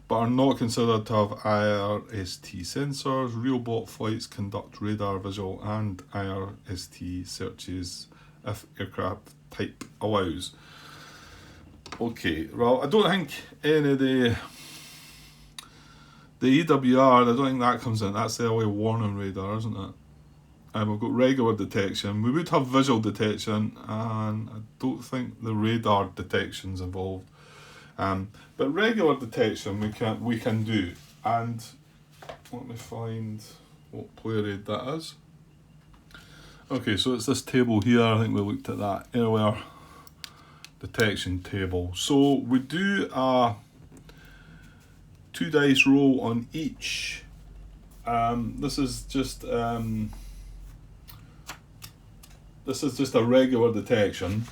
but are not considered to have IRST sensors. Real bot flights conduct radar, visual and IRST searches if aircraft type allows. Okay, well, I don't think any of the EWR, I don't think that comes in. That's the early warning radar, isn't it? And we've got regular detection. We would have visual detection, and I don't think the radar detection's involved. But regular detection we can do. And let me find what player aid that is. Okay, so it's this table here. I think we looked at that earlier. Detection table. So we do a 2 dice roll on each. This is just a regular detection.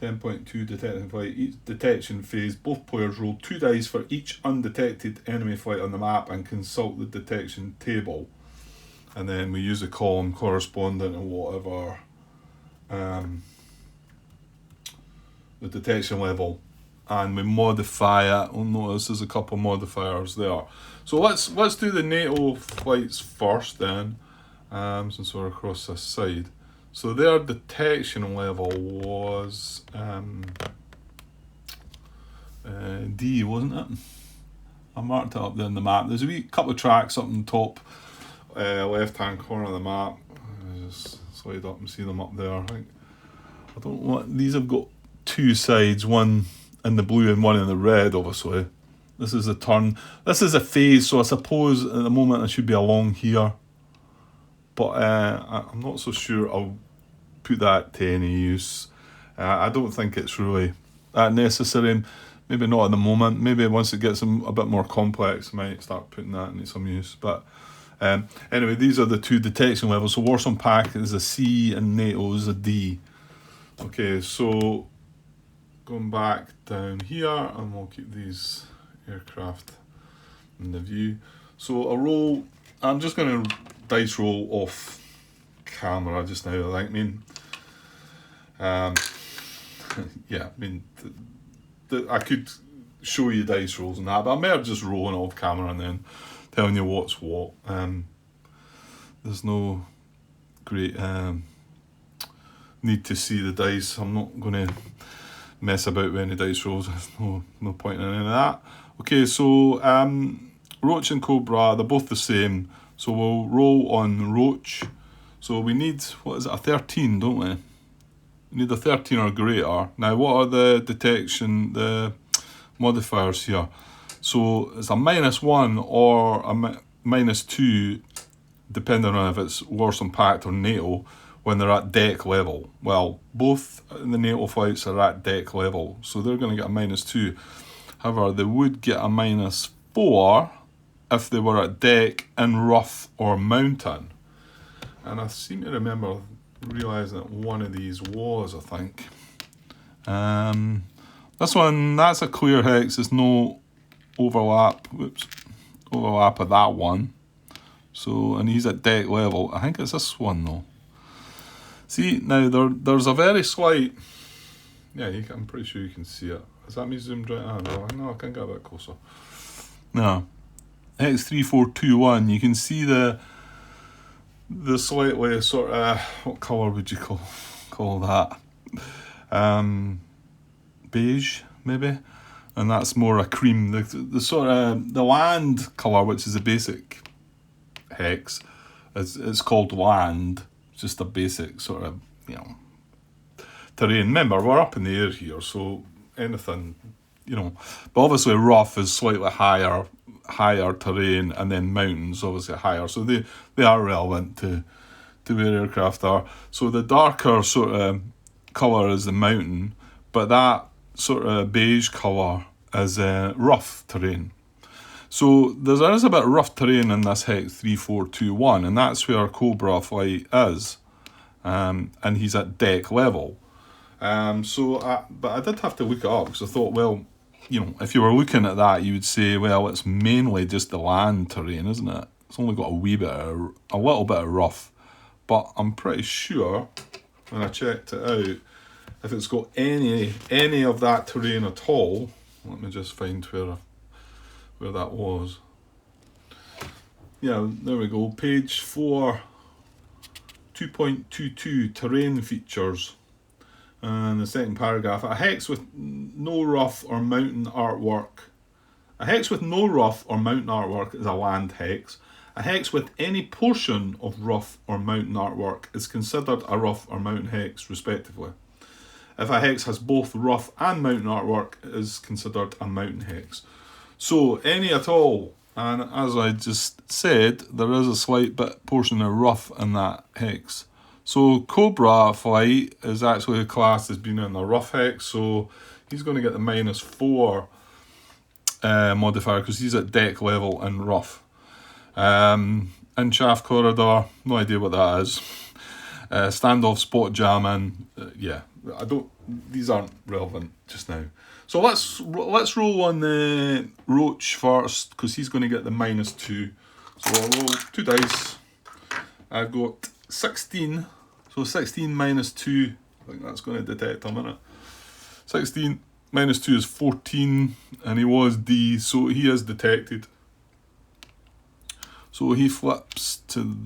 10.2 detecting flight. Each detection phase, both players roll 2 dice for each undetected enemy flight on the map and consult the detection table. And then we use a column corresponding to whatever the detection level and we modify it. We'll notice there's a couple modifiers there. So let's do the NATO flights first then, since we're across this side. So their detection level was D, wasn't it? I marked it up there in the map. There's a wee couple of tracks up in the top left-hand corner of the map. Just slide up and see them up there. I don't know what these have got. Two sides, one in the blue and one in the red, obviously. This is a turn. This is a phase, so I suppose at the moment I should be along here. But I'm not so sure I'll put that to any use. I don't think it's really that necessary. Maybe not at the moment. Maybe once it gets a bit more complex, I might start putting that into some use. But anyway, these are the two detection levels. So Warsaw Pact is a C and NATO is a D. Okay, so going back down here, and we'll keep these aircraft in the view. So a roll, I'm just going to dice roll off camera just now. I mean, yeah, I mean, I could show you dice rolls and that, but I'm better just rolling off camera and then telling you what's what. There's no great need to see the dice. I'm not going to mess about with any dice rolls. There's no point in any of that. Okay, so Roach and Cobra, they're both the same. So we'll roll on Roach. So we need, what is it, a 13, don't we? We need a 13 or greater. Now, what are the detection, the modifiers here? So it's a -1 or a -2, depending on if it's Warsaw Pact or NATO, when they're at deck level. Well, both in the NATO flights are at deck level, so they're going to get a -2. However, they would get a -4 if they were at deck in rough or mountain. And I seem to remember realising that one of these was, I think. This one, that's a clear hex. There's no overlap. Overlap of that one. So, and he's at deck level. I think it's this one though. See, now there's a very slight, yeah, I'm pretty sure you can see it. Is that me zoomed right on? No, I can get a bit closer. No, X3421, you can see the slightly sort of, what colour would you call that? Beige, maybe? And that's more a cream. The sort of, the land colour, which is a basic hex, it's called land. Just a basic sort of, terrain. Remember, we're up in the air here, so anything, but obviously rough is slightly higher terrain, and then mountains obviously higher, so they are relevant to where aircraft are. So the darker sort of colour is the mountain, but that sort of beige colour is rough terrain. So there is a bit of rough terrain in this Hex 3421, and that's where Cobra flight is, and he's at deck level. But I did have to look it up, because I thought, well, if you were looking at that, you would say, well, it's mainly just the land terrain, isn't it? It's only got a little bit of rough, but I'm pretty sure when I checked it out, if it's got any of that terrain at all, let me just find where that was. Yeah, there we go. Page 4, 2.22, terrain features. And the second paragraph, a hex with no rough or mountain artwork. A hex with no rough or mountain artwork is a land hex. A hex with any portion of rough or mountain artwork is considered a rough or mountain hex, respectively. If a hex has both rough and mountain artwork, it is considered a mountain hex. So, any at all, and as I just said, there is a slight portion of rough in that hex. So, Cobra flight is actually classed as being in the rough hex, so he's going to get the -4 modifier, because he's at deck level in rough. In shaft corridor, no idea what that is. Standoff, spot jamming, yeah, these aren't relevant just now. So let's roll on the Roach first, because he's going to get the -2. So I'll roll 2 dice. I've got 16. So 16 -2. I think that's going to detect him, innit? 16 -2 is 14, and he was D, so he is detected. So he flips to...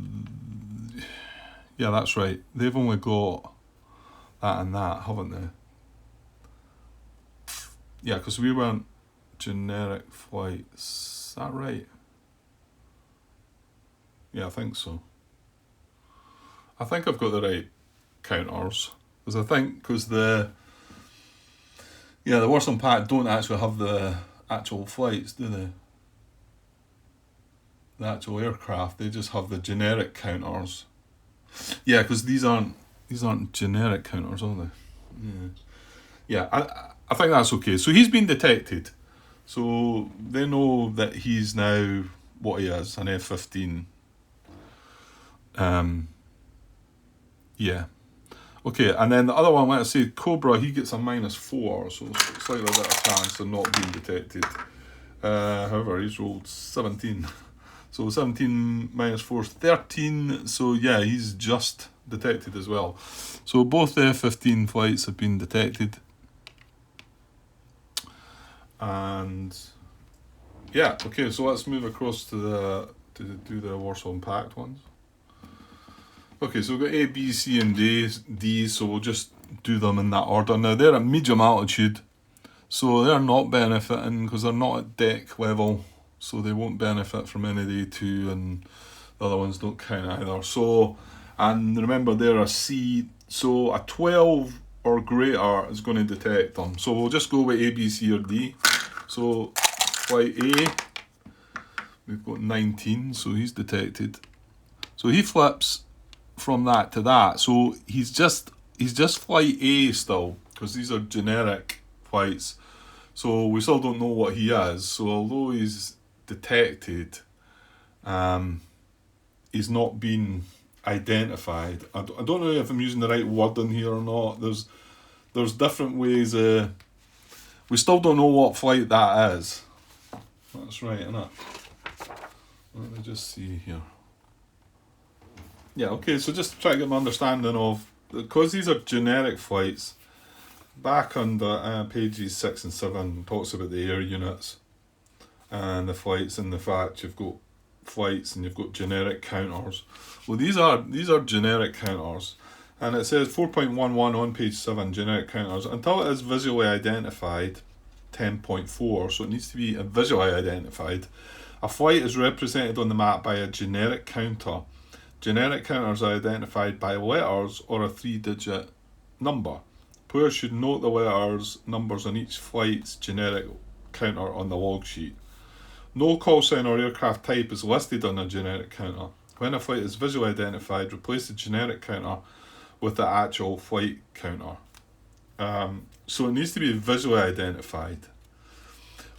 Yeah, that's right. They've only got that and that, haven't they? Yeah, because we weren't generic flights. Is that right? Yeah, I think so. I think I've got the right counters. Because the Warsaw Pact don't actually have the actual flights, do they? The actual aircraft. They just have the generic counters. Yeah, because these aren't generic counters, are they? Yeah, I think that's okay. So he's been detected. So they know that he's now what he is, an F-15. Yeah. Okay, and then the other one, like I say, Cobra, he gets a -4, so slightly better chance of not being detected. However, he's rolled 17. So 17 -4 is 13, so yeah, he's just detected as well. So both the F-15 flights have been detected. And yeah, okay, so let's move across to do the Warsaw Pact ones. Okay, so we've got A, B, C, and D, so we'll just do them in that order. Now, they're at medium altitude, so they're not benefiting because they're not at deck level, so they won't benefit from any of the A2, and the other ones don't count either. So, and remember, they're a C, so a 12 or greater is going to detect them. So we'll just go with A, B, C, or D. So, flight A, we've got 19, so he's detected. So he flips from that to that, so he's just flight A still, because these are generic flights, so we still don't know what he is. So although he's detected, he's not been identified. I don't know if I'm using the right word in here or not. There's different ways. We still don't know what flight that is. That's right, isn't it? Let me just see here. Yeah, okay, so just try to get my understanding of, because these are generic flights, back under pages 6 and 7 talks about the air units and the flights, and the fact you've got flights and you've got generic counters. Well, these are generic counters, and it says 4.11 on page 7, generic counters, until it is visually identified, 10.4, so it needs to be visually identified. A flight is represented on the map by a generic counter. Generic counters are identified by letters or a 3-digit number. Players should note the letters, numbers on each flight's generic counter on the log sheet. No call sign or aircraft type is listed on a generic counter. When a flight is visually identified, replace the generic counter with the actual flight counter. So it needs to be visually identified.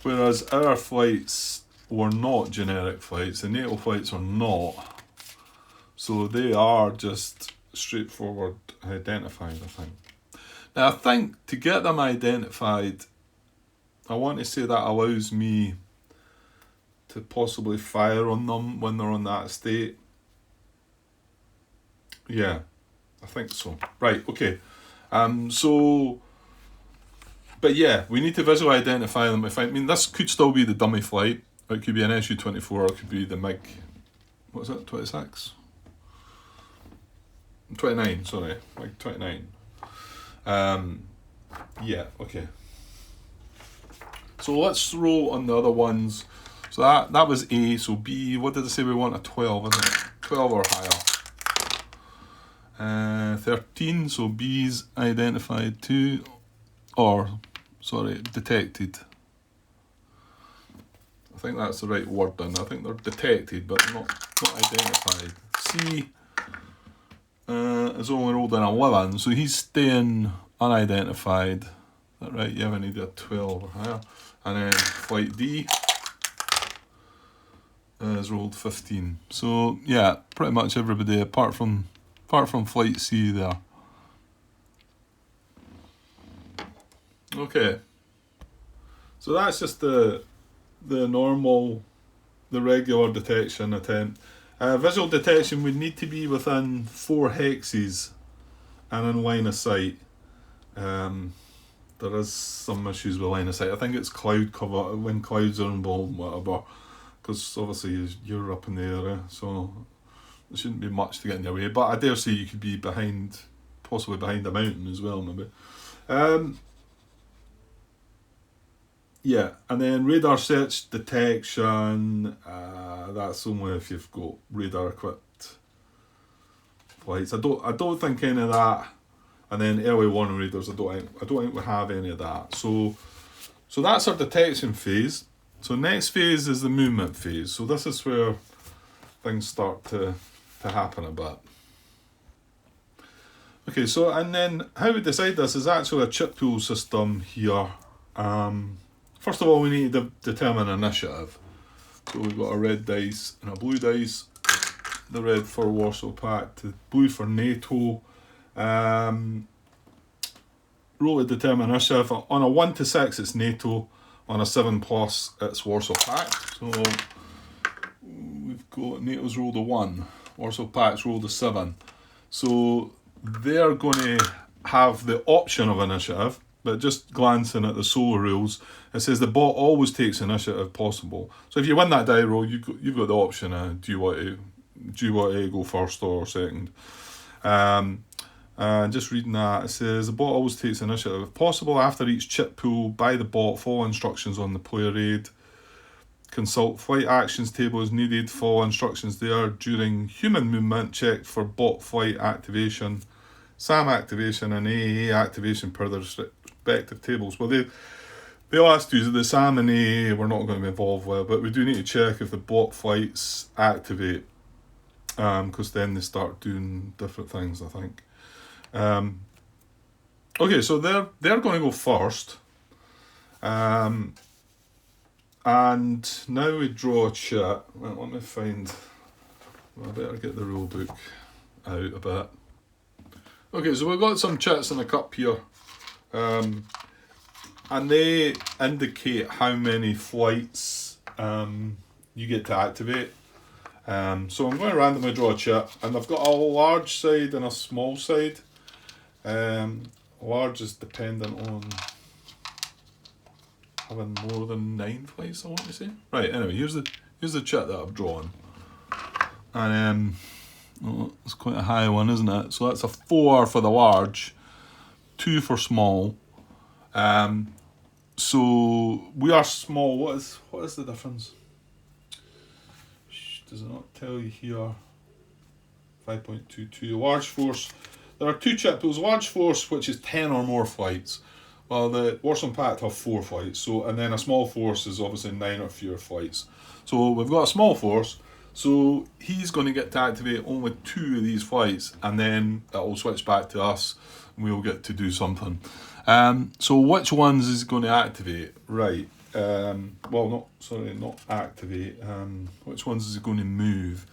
Whereas our flights were not generic flights, the NATO flights are not. So they are just straightforward identified, I think. Now, I think to get them identified, I want to say that allows me to possibly fire on them when they're on that state. Yeah, I think so. Right, okay. But yeah, we need to visually identify them. This could still be the dummy flight. It could be an Su-24, or it could be the MiG, what is it, 26? 29, sorry, like 29. Yeah, okay. So let's roll on the other ones. So that was A, so B, what did I say we want? A 12, isn't it? 12 or higher. 13, so B's identified too, detected. I think that's the right word then. I think they're detected, but not identified. C is only rolled an 11, so he's staying unidentified. Is that right? You haven't needed a 12 or higher. And then flight D is rolled 15. So yeah, pretty much everybody apart from flight C there. Okay. So that's just the regular detection attempt. Visual detection would need to be within 4 hexes and in line of sight. there is some issues with line of sight. I think it's cloud cover, when clouds are involved, whatever, because obviously you're up in the area, so there shouldn't be much to get in your way. But I dare say you could be possibly behind a mountain as well, maybe. Yeah, and then radar search detection, that's only if you've got radar equipped flights. I don't think any of that. And then early warning radars, I don't think we have any of that. So that's our detection phase. So next phase is the movement phase. So this is where things start to happen a bit. Okay, so and then how we decide this is actually a chip pool system here. First of all, we need to determine initiative. So we've got a red dice and a blue dice. The red for Warsaw Pact, the blue for NATO. Roll to determine initiative. On a 1 to 6, it's NATO. On a 7+, it's Warsaw Pact. So we've got NATO's rolled a 1. Warsaw Pact's rolled a 7. So they're going to have the option of initiative. But just glancing at the solo rules, it says the bot always takes initiative if possible. So if you win that die roll, you've got the option of do you want to go first or second. Just reading that, it says the bot always takes initiative if possible. After each chip pool by the bot, follow instructions on the player aid. Consult flight actions table as needed. Follow instructions there during human movement. Check for bot flight activation, SAM activation, and AAA activation per the respective tables. Well, the last two, the SAM and AAA, we're not going to be involved with, but we do need to check if the bot flights activate, because then they start doing different things, I think. Okay, so they're going to go first. And now we draw a chit. Well, let me find. I better get the rule book out a bit. Okay, so we've got some chits in a cup here. And they indicate how many flights you get to activate. So I'm going to randomly draw a chit, and I've got a large side and a small side. Large is dependent on having more than 9 flights, I want to say. Right, anyway, here's the chit that I've drawn. And it's quite a high one, isn't it? So that's a 4 for the large, 2 for small. So we are small. What is the difference? Does it not tell you here? 5.22. Large force. There are 2 chip pools. Large force, which is 10 or more flights. Well, the Warsaw Pact have 4 flights. So, and then a small force is obviously 9 or fewer flights. So we've got a small force. So he's going to get to activate only 2 of these flights, and then it'll switch back to us, and we'll get to do something. So which ones is he going to activate? Right. Not activate. Which ones is he going to move?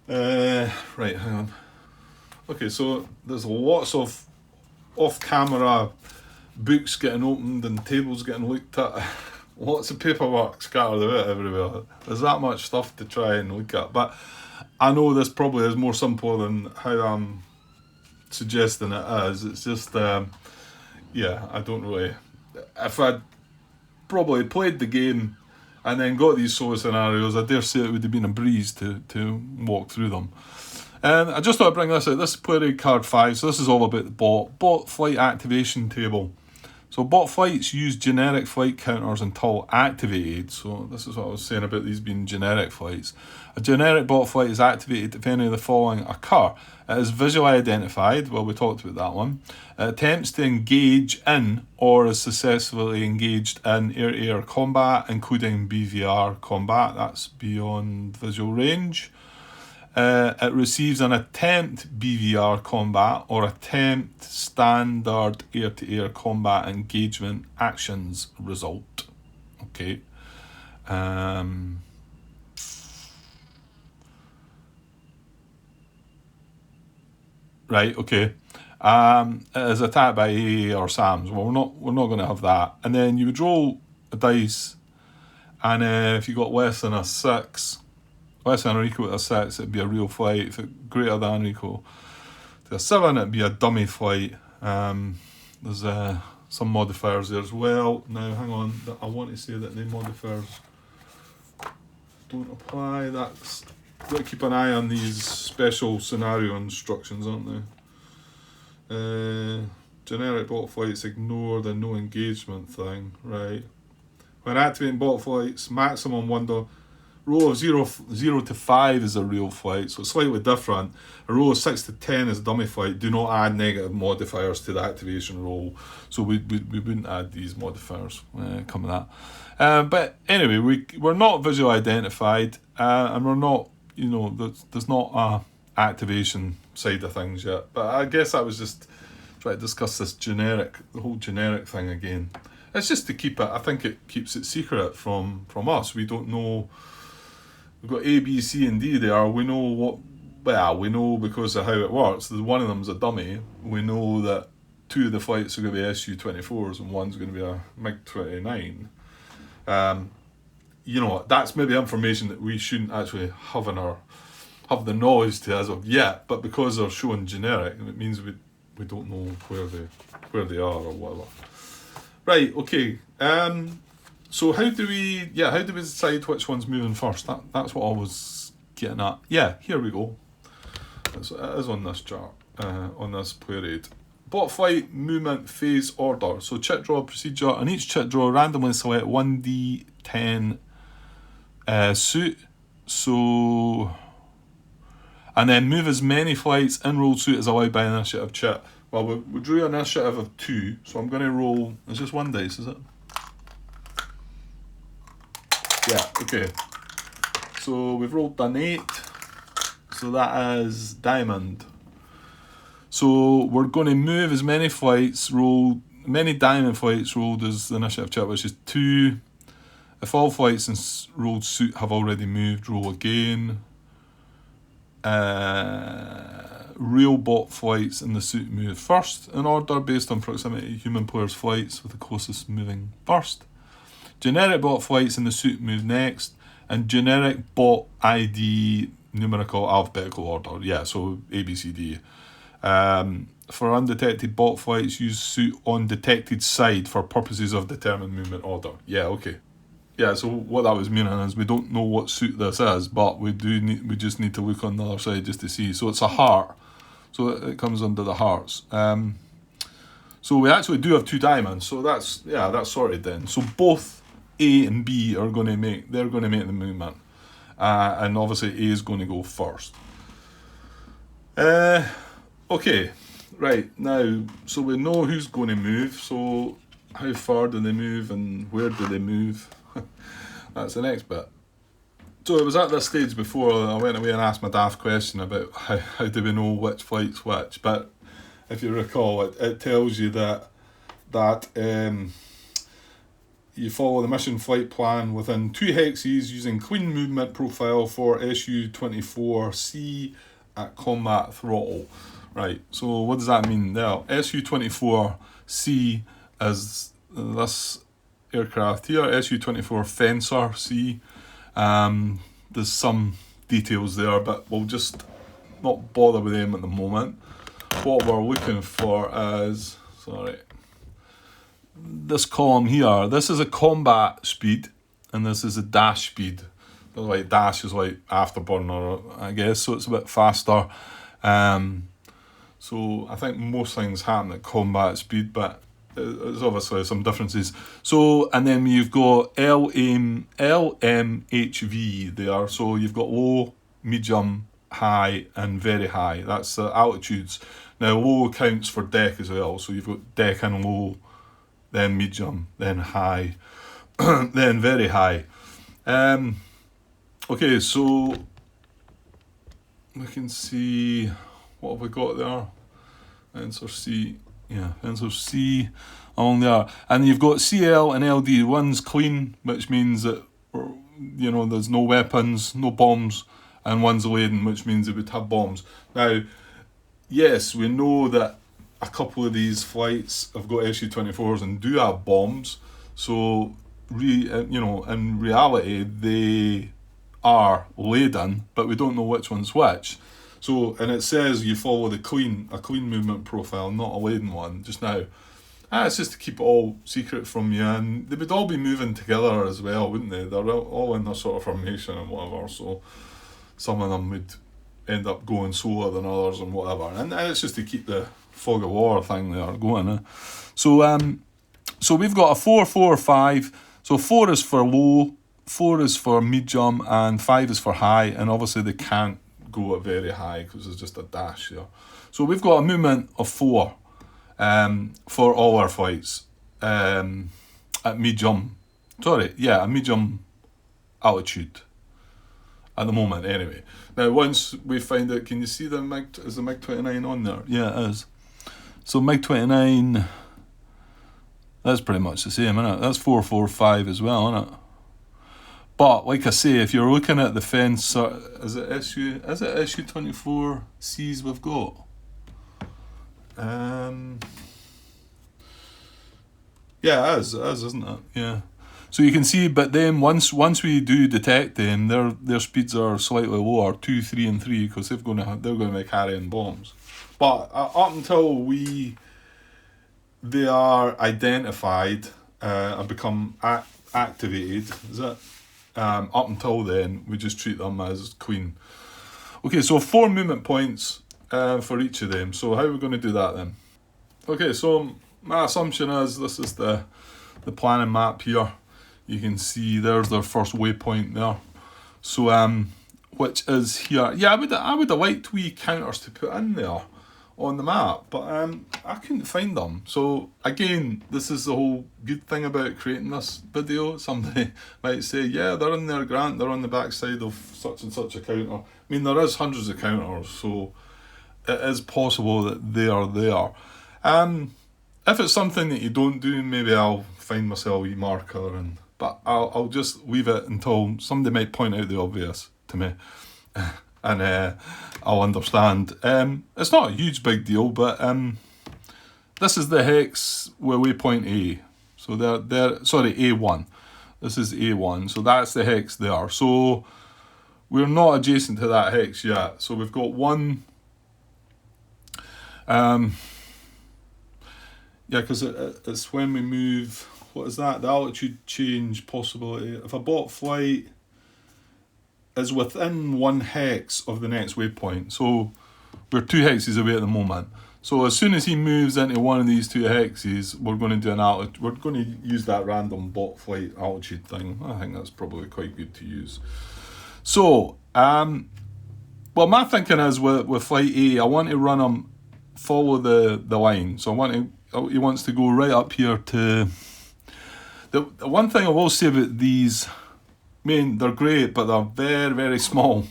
Right, hang on. Okay, so there's lots of off-camera books getting opened and tables getting looked at. Lots of paperwork scattered about everywhere. There's that much stuff to try and look at. But I know this probably is more simple than how I'm suggesting it is. It's just, I don't really... If I'd probably played the game and then got these solo scenarios, I dare say it would have been a breeze to walk through them. And I just thought I'd bring this out. This is player aid card 5, so this is all about the bot flight activation table. So bot flights use generic flight counters until activated. So this is what I was saying about these being generic flights. A generic bot flight is activated if any of the following occur. It is visually identified, well, we talked about that one. It attempts to engage in or is successfully engaged in air-to-air combat, including BVR combat, that's beyond visual range. It receives an attempt BVR combat or attempt standard air-to-air combat engagement actions result. Okay. Right, okay. It is attacked by AA or SAMs. Well, we're not going to have that. And then you would roll a dice, and if you got less than a 6, less than or equal to a 6, it'd be a real flight. If it's greater than or equal to a 7, it'd be a dummy flight. There's some modifiers there as well. Now, hang on, I want to say that the modifiers don't apply. That's got to keep an eye on these special scenario instructions, aren't they? Generic bot flights ignore the no engagement thing, right? When activating bot flights, maximum window, row of 0 to 5 is a real flight, so it's slightly different. A row of 6 to 10 is a dummy flight. Do not add negative modifiers to the activation roll. So we wouldn't add these modifiers. Come with that. But anyway, we're not visually identified, and we're not, there's not a activation side of things yet. But I guess I was just trying to discuss the whole generic thing again. It's just to keep it, I think it keeps it secret from us. We don't know. We've got A, B, C, and D there. We know we know because of how it works. One of them's a dummy. We know that 2 of the flights are going to be Su-24s and one's going to be a MiG-29. That's maybe information that we shouldn't actually have the knowledge to as of yet. But because they're showing generic, it means we don't know where they are or whatever. Right. Okay. So how do we decide which one's moving first? That's what I was getting at. Yeah, here we go. It is on this chart, on this player aid. Bot flight movement phase order. So chit draw procedure. On each chit draw, randomly select 1d10 suit. So, and then move as many flights in rolled suit as allowed by initiative chit. Well, we drew an initiative of 2, so I'm going to roll. It's just 1 dice, is it? Yeah, okay. So we've rolled an 8. So that is diamond. So we're going to move as many diamond flights rolled as the initiative chit, which is 2. If all flights in rolled suit have already moved, roll again. Real bot flights in the suit move first in order based on proximity to human players' flights, with the closest moving first. Generic bot flights in the suit move next, and generic bot ID numerical alphabetical order. Yeah, so A, B, C, D. For undetected bot flights, use suit on detected side for purposes of determined movement order. Yeah, okay. Yeah, so what that was meaning is we don't know what suit this is, but we just need to look on the other side just to see. So it's a heart. So it comes under the hearts. So we actually do have 2 diamonds. So that's sorted then. So both A and B are going to make the movement, and obviously A is going to go first. Okay, right now. So we know who's going to move. So how far do they move and where do they move? That's the next bit. So it was at this stage before I went away and asked my daft question about how do we know which flight's which. But if you recall, it tells you that you follow the mission flight plan within 2 hexes using clean movement profile for Su-24C at combat throttle. Right, so what does that mean? Now, Su-24C is this aircraft here, Su-24 Fencer C. There's some details there, but we'll just not bother with them at the moment. What we're looking for is, this column here. This is a combat speed, and this is a dash speed. Like dash is like afterburner, I guess, so it's a bit faster. So I think most things happen at combat speed, but there's obviously some differences. So, and then you've got LMHV there. So you've got low, medium, high, and very high. That's the altitudes. Now low counts for deck as well. So you've got deck and low, then medium, then high, then very high. Okay, so we can see what have we got there. Answer C. Yeah, answer C along there. And you've got CL and LD. One's clean, which means that there's no weapons, no bombs, and one's laden, which means it would have bombs. Now, yes, we know that a couple of these flights have got Su-24s and do have bombs. So, in reality, they are laden, but we don't know which one's which. So, and it says you follow a clean movement profile, not a laden one, just now. It's just to keep it all secret from you, and they would all be moving together as well, wouldn't they? They're all in their sort of formation and whatever, so some of them would end up going slower than others and whatever. And it's just to keep the fog of war thing there going. So we've got a 4, 4, 5. So 4 is for low, 4 is for medium, and 5 is for high. And obviously they can't go at very high because there's just a dash here. So we've got a movement of 4 for all our flights at medium. A medium altitude at the moment anyway. Now once we find out, can you see the MiG, is the MiG-29 on there? Yeah, it is. So MiG-29, that's pretty much the same, isn't it? That's 445 as well, isn't it? But like I say, if you're looking at the fence, is it SU-24Cs we've got? Yeah, it is, isn't it? Yeah. So you can see, but then once we do detect them, their speeds are slightly lower, 2, 3, and 3, because they're going to be carrying bombs. But up until they are identified and become activated, is it? Up until then, we just treat them as queen. Okay, so 4 movement points for each of them. So how are we going to do that then? Okay, so my assumption is this is the planning map here. You can see there's their first waypoint there. So which is here. Yeah, I would have liked wee counters to put in there on the map, but I couldn't find them. So again, this is the whole good thing about creating this video. Somebody might say, yeah, they're in there, Grant, they're on the backside of such and such a counter. I mean, there is hundreds of counters, so it is possible that they are there. If it's something that you don't do, maybe I'll find myself a wee marker, but I'll just leave it until somebody might point out the obvious to me. And I'll understand. It's not a huge big deal, but this is the hex with waypoint A. So they're A1. This is A1. So that's the hex there. So we're not adjacent to that hex yet. So we've got one. Because it's when we move. What is that? The altitude change possibility. If a bot flight is within 1 hex of the next waypoint. So we're 2 hexes away at the moment. So as soon as he moves into one of these 2 hexes, we're going to do an altitude. We're going to use that random bot flight altitude thing. I think that's probably quite good to use. So, well, my thinking is with flight A, I want to run him, follow the line. So he wants to go right up here to. The one thing I will say about these. I mean, they're great, but they're very, very small.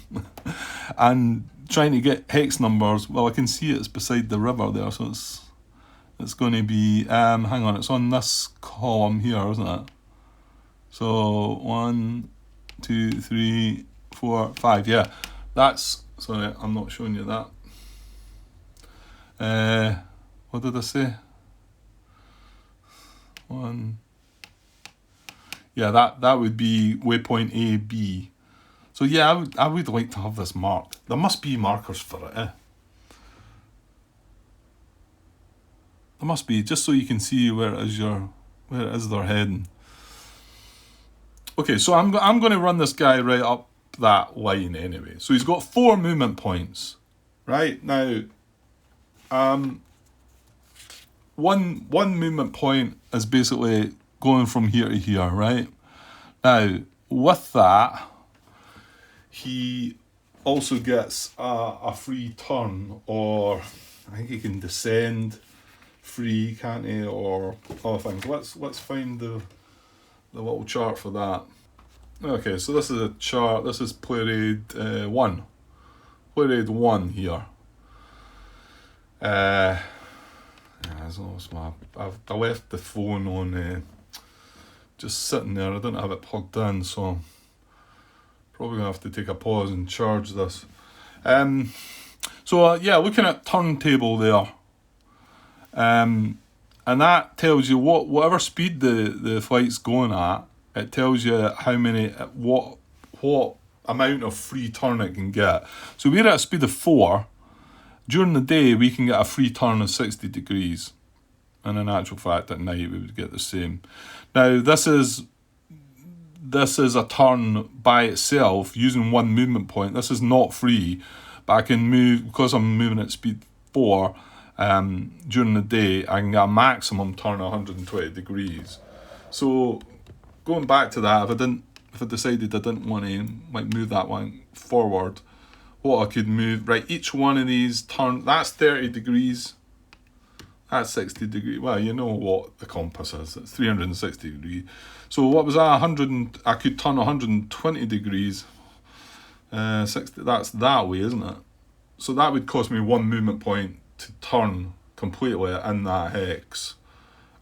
And trying to get hex numbers, well, I can see it's beside the river there, so it's going to be, hang on, it's on this column here, isn't it? So 1, 2, 3, 4, 5, yeah. That's, sorry, I'm not showing you that. What did I say? 1. Yeah, that would be waypoint A, B. So yeah, I would like to have this marked. There must be markers for it, There must be, just so you can see where it is they're heading. Okay, so I'm going to run this guy right up that line anyway. So he's got 4 movement points, right? Now, one movement point is basically going from here to here, right? Now, with that, he also gets a free turn, or I think he can descend free, can't he, or other things. Let's find the little chart for that. Okay, so this is a chart. This is play raid 1. Play raid 1 here. I left the phone on just sitting there. I didn't have it plugged in, so probably gonna have to take a pause and charge this. So yeah, looking at turntable there, and that tells you whatever speed the flight's going at. It tells you how many, what amount of free turn it can get. So we're at a speed of 4. During the day, we can get a free turn of 60 degrees. and in actual fact at night we would get the same. Now this is a turn by itself using one movement point. This is not free, but I can move, because I'm moving at speed 4 during the day, I can get a maximum turn 120 degrees. So going back to that, if I decided I didn't want to like move that one forward, what I could move, right, each one of these turn, that's 30 degrees, that's 60 degrees. Well, you know what the compass is, it's 360 degrees. So what was that, I could turn 120 degrees, 60, that's that way, isn't it? So that would cost me one movement point to turn completely in that hex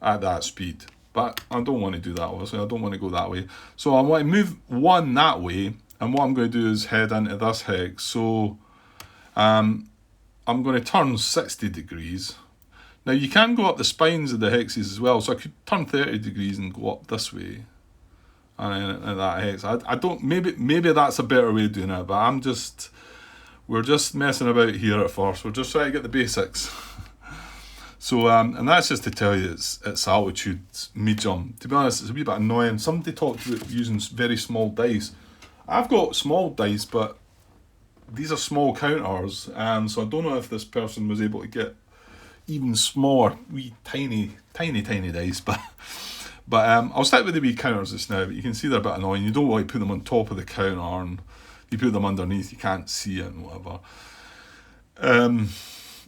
at that speed. But I don't want to do that, obviously. I don't want to go that way. So I want to move one that way, and what I'm going to do is head into this hex. So I'm going to turn 60 degrees. Now you can go up the spines of the hexes as well, so I could turn 30 degrees and go up this way. And that hex, I don't, maybe that's a better way of doing it, but we're just messing about here at first. We're just trying to get the basics. So, and that's just to tell you it's altitude medium. To be honest, it's a wee bit annoying. Somebody talked about using very small dice. I've got small dice, but these are small counters, so I don't know if this person was able to get even smaller, wee tiny dice, but I'll stick with the wee counters just now. But you can see they're a bit annoying. You don't want to put them on top of the counter, and you put them underneath, you can't see it and whatever.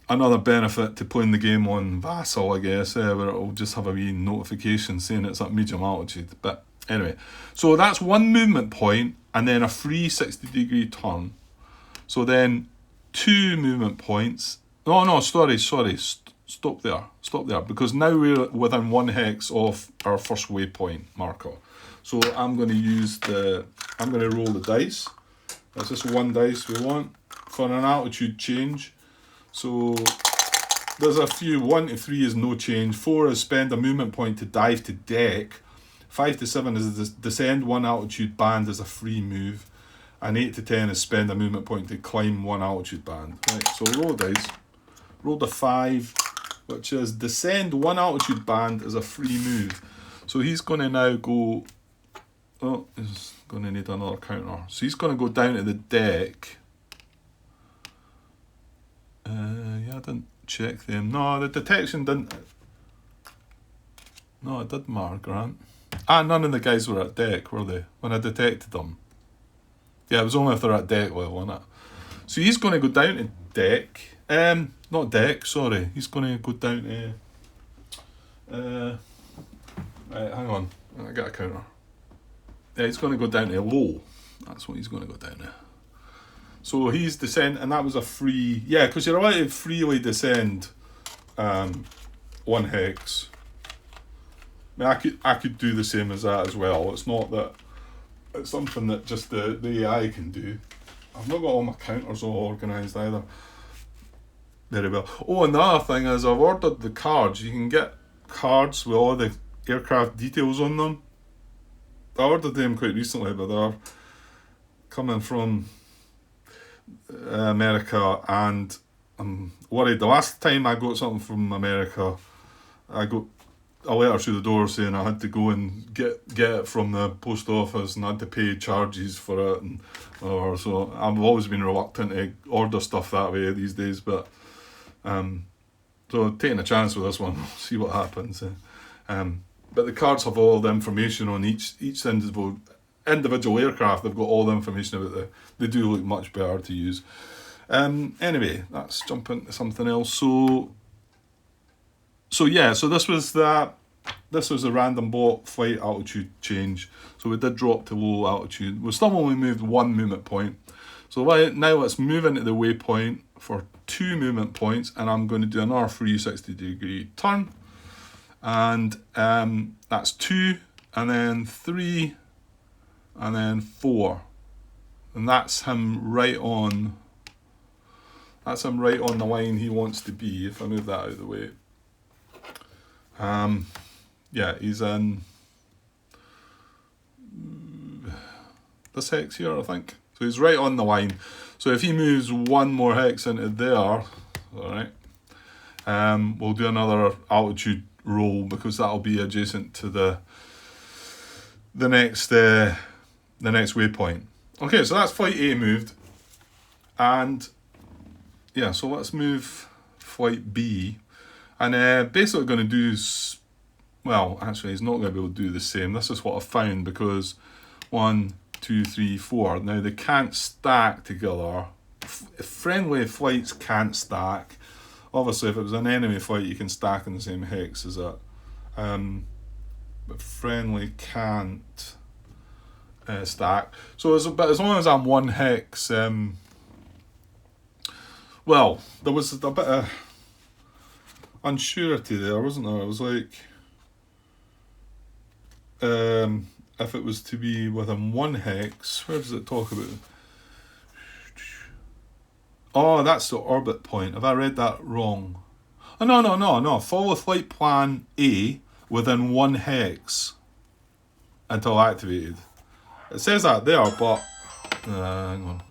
Another benefit to playing the game on Vassal, I guess, where it'll just have a wee notification saying it's at medium altitude. But anyway, so that's one movement point and then a free 60 degree turn. So then 2 movement points. No, sorry. Stop there, because now we're within 1 hex of our first waypoint marker. So I'm going to roll the dice. That's just 1 dice we want for an altitude change. So there's a few. 1 to 3 is no change. 4 is spend a movement point to dive to deck. 5 to 7 is descend 1 altitude band as a free move. And 8 to 10 is spend a movement point to climb 1 altitude band. Right, so roll the dice. Roll the 5, which is descend 1 altitude band as a free move. So he's going to now go... Oh, he's going to need another counter. So he's going to go down to the deck. Yeah, I didn't check them. No, the detection didn't... No, it did mark, Grant. None of the guys were at deck, were they? When I detected them. Yeah, it was only if they're at deck level, wasn't it? So he's going to go down to deck. Not deck, sorry. He's going to go down to... right, hang on. I got a counter. Yeah, he's going to go down to low. That's what he's going to go down to. So he's descend, and that was a free... Yeah, because you're allowed to freely descend 1 hex. I mean, I could do the same as that as well. It's not that... It's something that just the AI can do. I've not got all my counters all organised either. Very well. Oh, another thing is I've ordered the cards. You can get cards with all the aircraft details on them. I ordered them quite recently, but they're coming from America, and I'm worried. The last time I got something from America, I got a letter through the door saying I had to go and get it from the post office, and I had to pay charges for it, and whatever. So I've always been reluctant to order stuff that way these days, but so taking a chance with this one, see what happens. But the cards have all the information on each individual aircraft. They've got all the information about it. They do look much better to use. Anyway, let's jump into something else. So this was a random block flight altitude change. So we did drop to low altitude. We still only moved 1 movement point. So now let's move into the waypoint for 2 movement points, and I'm going to do another 360 degree turn. And that's 2, and then 3, and then 4. And that's him right on the line he wants to be, if I move that out of the way. Yeah, he's in this hex here, I think. So he's right on the line. So if he moves 1 more hex into there, alright, we'll do another altitude roll because that'll be adjacent to the next waypoint. Okay, so that's flight A moved, and yeah, so let's move flight B, and basically going to do. Well, actually, he's not going to be able to do the same. This is what I found because 1, 2, 3, 4. Now they can't stack together. Friendly flights can't stack. Obviously, if it was an enemy flight, you can stack in the same hex as it. But friendly can't stack. So as long as I'm one hex, well, there was a bit of unsurety there, wasn't there? It was like, if it was to be within one hex, where does it talk about? Oh, that's the orbit point. Have I read that wrong? Oh, no. Follow flight plan A within one hex until activated. It says that there, but hang on.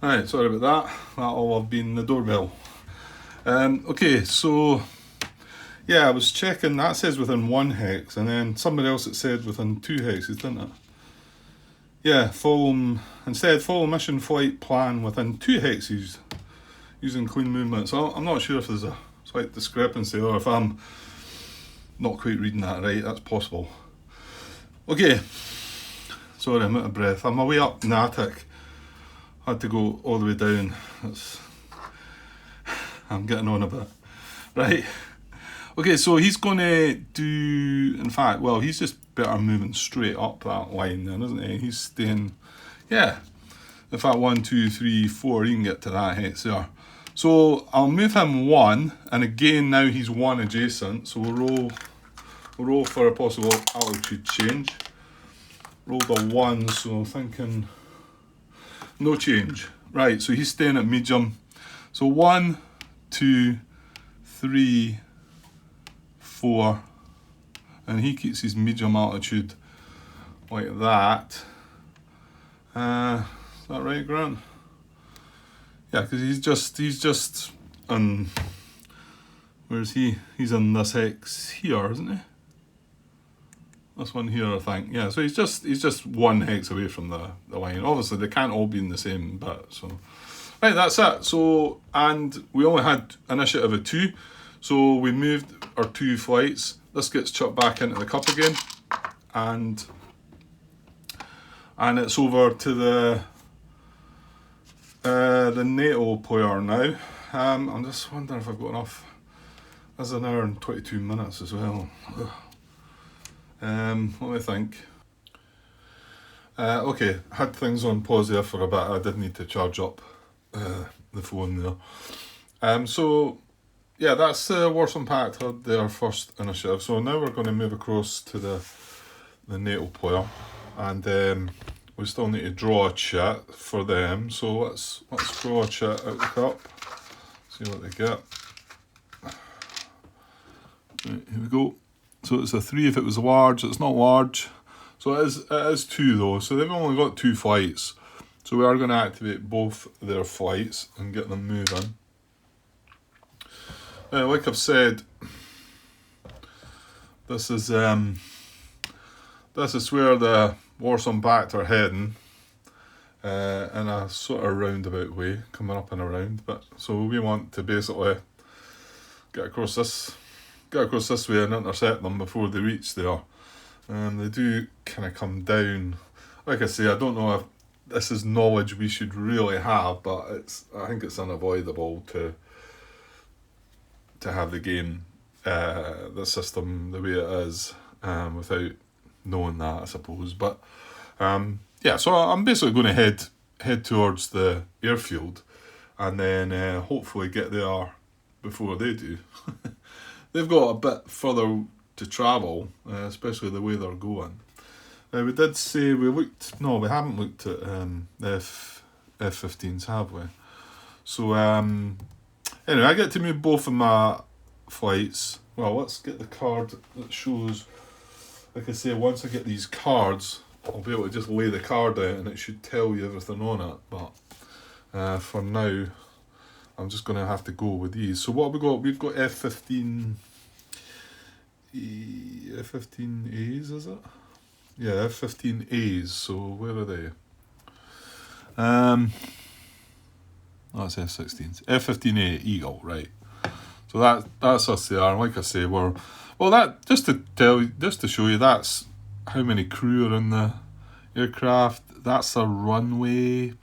Alright, sorry about that. That'll have been the doorbell. Okay, so yeah, I was checking. That says within one hex, and then somebody else it said within 2 hexes, didn't it? Yeah, follow mission flight plan within 2 hexes using clean movement. So I'm not sure if there's a slight discrepancy or if I'm not quite reading that right. That's possible. Okay, sorry, I'm out of breath. I'm away up in the attic. I had to go all the way down. I'm getting on a bit. Right. Okay, so he's going to do, in fact, well, he's just better moving straight up that line then, isn't he? He's staying, yeah. In fact, 1, 2, 3, 4, he can get to that hex there. So I'll move him 1, and again, now he's 1 adjacent, so we'll roll for a possible altitude change. Rolled a 1, so I'm thinking no change. Right, so he's staying at medium. So 1, 2, 3, 4, and he keeps his medium altitude like that. Is that right, Grant? Yeah, because he's just on. Where's he? He's on this hex here, isn't he? This one here, I think. Yeah, so he's just 1 hex away from the line. Obviously, they can't all be in the same bit. So, right, that's it. So, and we only had initiative of 2. So we moved our 2 flights. This gets chucked back into the cup again, and it's over to the NATO player now. I'm just wondering if I've got enough. There's an hour and 22 minutes as well. Let me think. Okay, had things on pause there for a bit. I did need to charge up the phone there. So yeah, that's Warsaw Pact had their first initiative. So now we're going to move across to the NATO player, and we still need to draw a chat for them. So let's draw a chat out the cup. See what they get. Right, here we go. So it's a 3 if it was large. It's not large. So it is 2 though. So they've only got 2 flights. So we are going to activate both their flights and get them moving. Like I've said, this is where the Warsaw Pact are heading, in a sort of roundabout way, coming up and around. But so we want to basically get across this way and intercept them before they reach there. They do kind of come down. Like I say, I don't know if this is knowledge we should really have, but I think it's unavoidable to have the game, the system the way it is, without knowing that, I suppose. But yeah, so I'm basically going to head towards the airfield, and then hopefully get there before they do. They've got a bit further to travel, especially the way they're going. We did say we haven't looked at the F-15s, have we? So anyway, I get to move both of my flights. Well, let's get the card that shows. Like I say, once I get these cards, I'll be able to just lay the card out and it should tell you everything on it. But for now, I'm just going to have to go with these. So what have we got? We've got F-15 F-15As, is it? Yeah, F-15As, so where are they? That's F-16s. F-15A Eagle, right. So that's us there, and like I say, that just to show you, that's how many crew are in the aircraft. That's a runway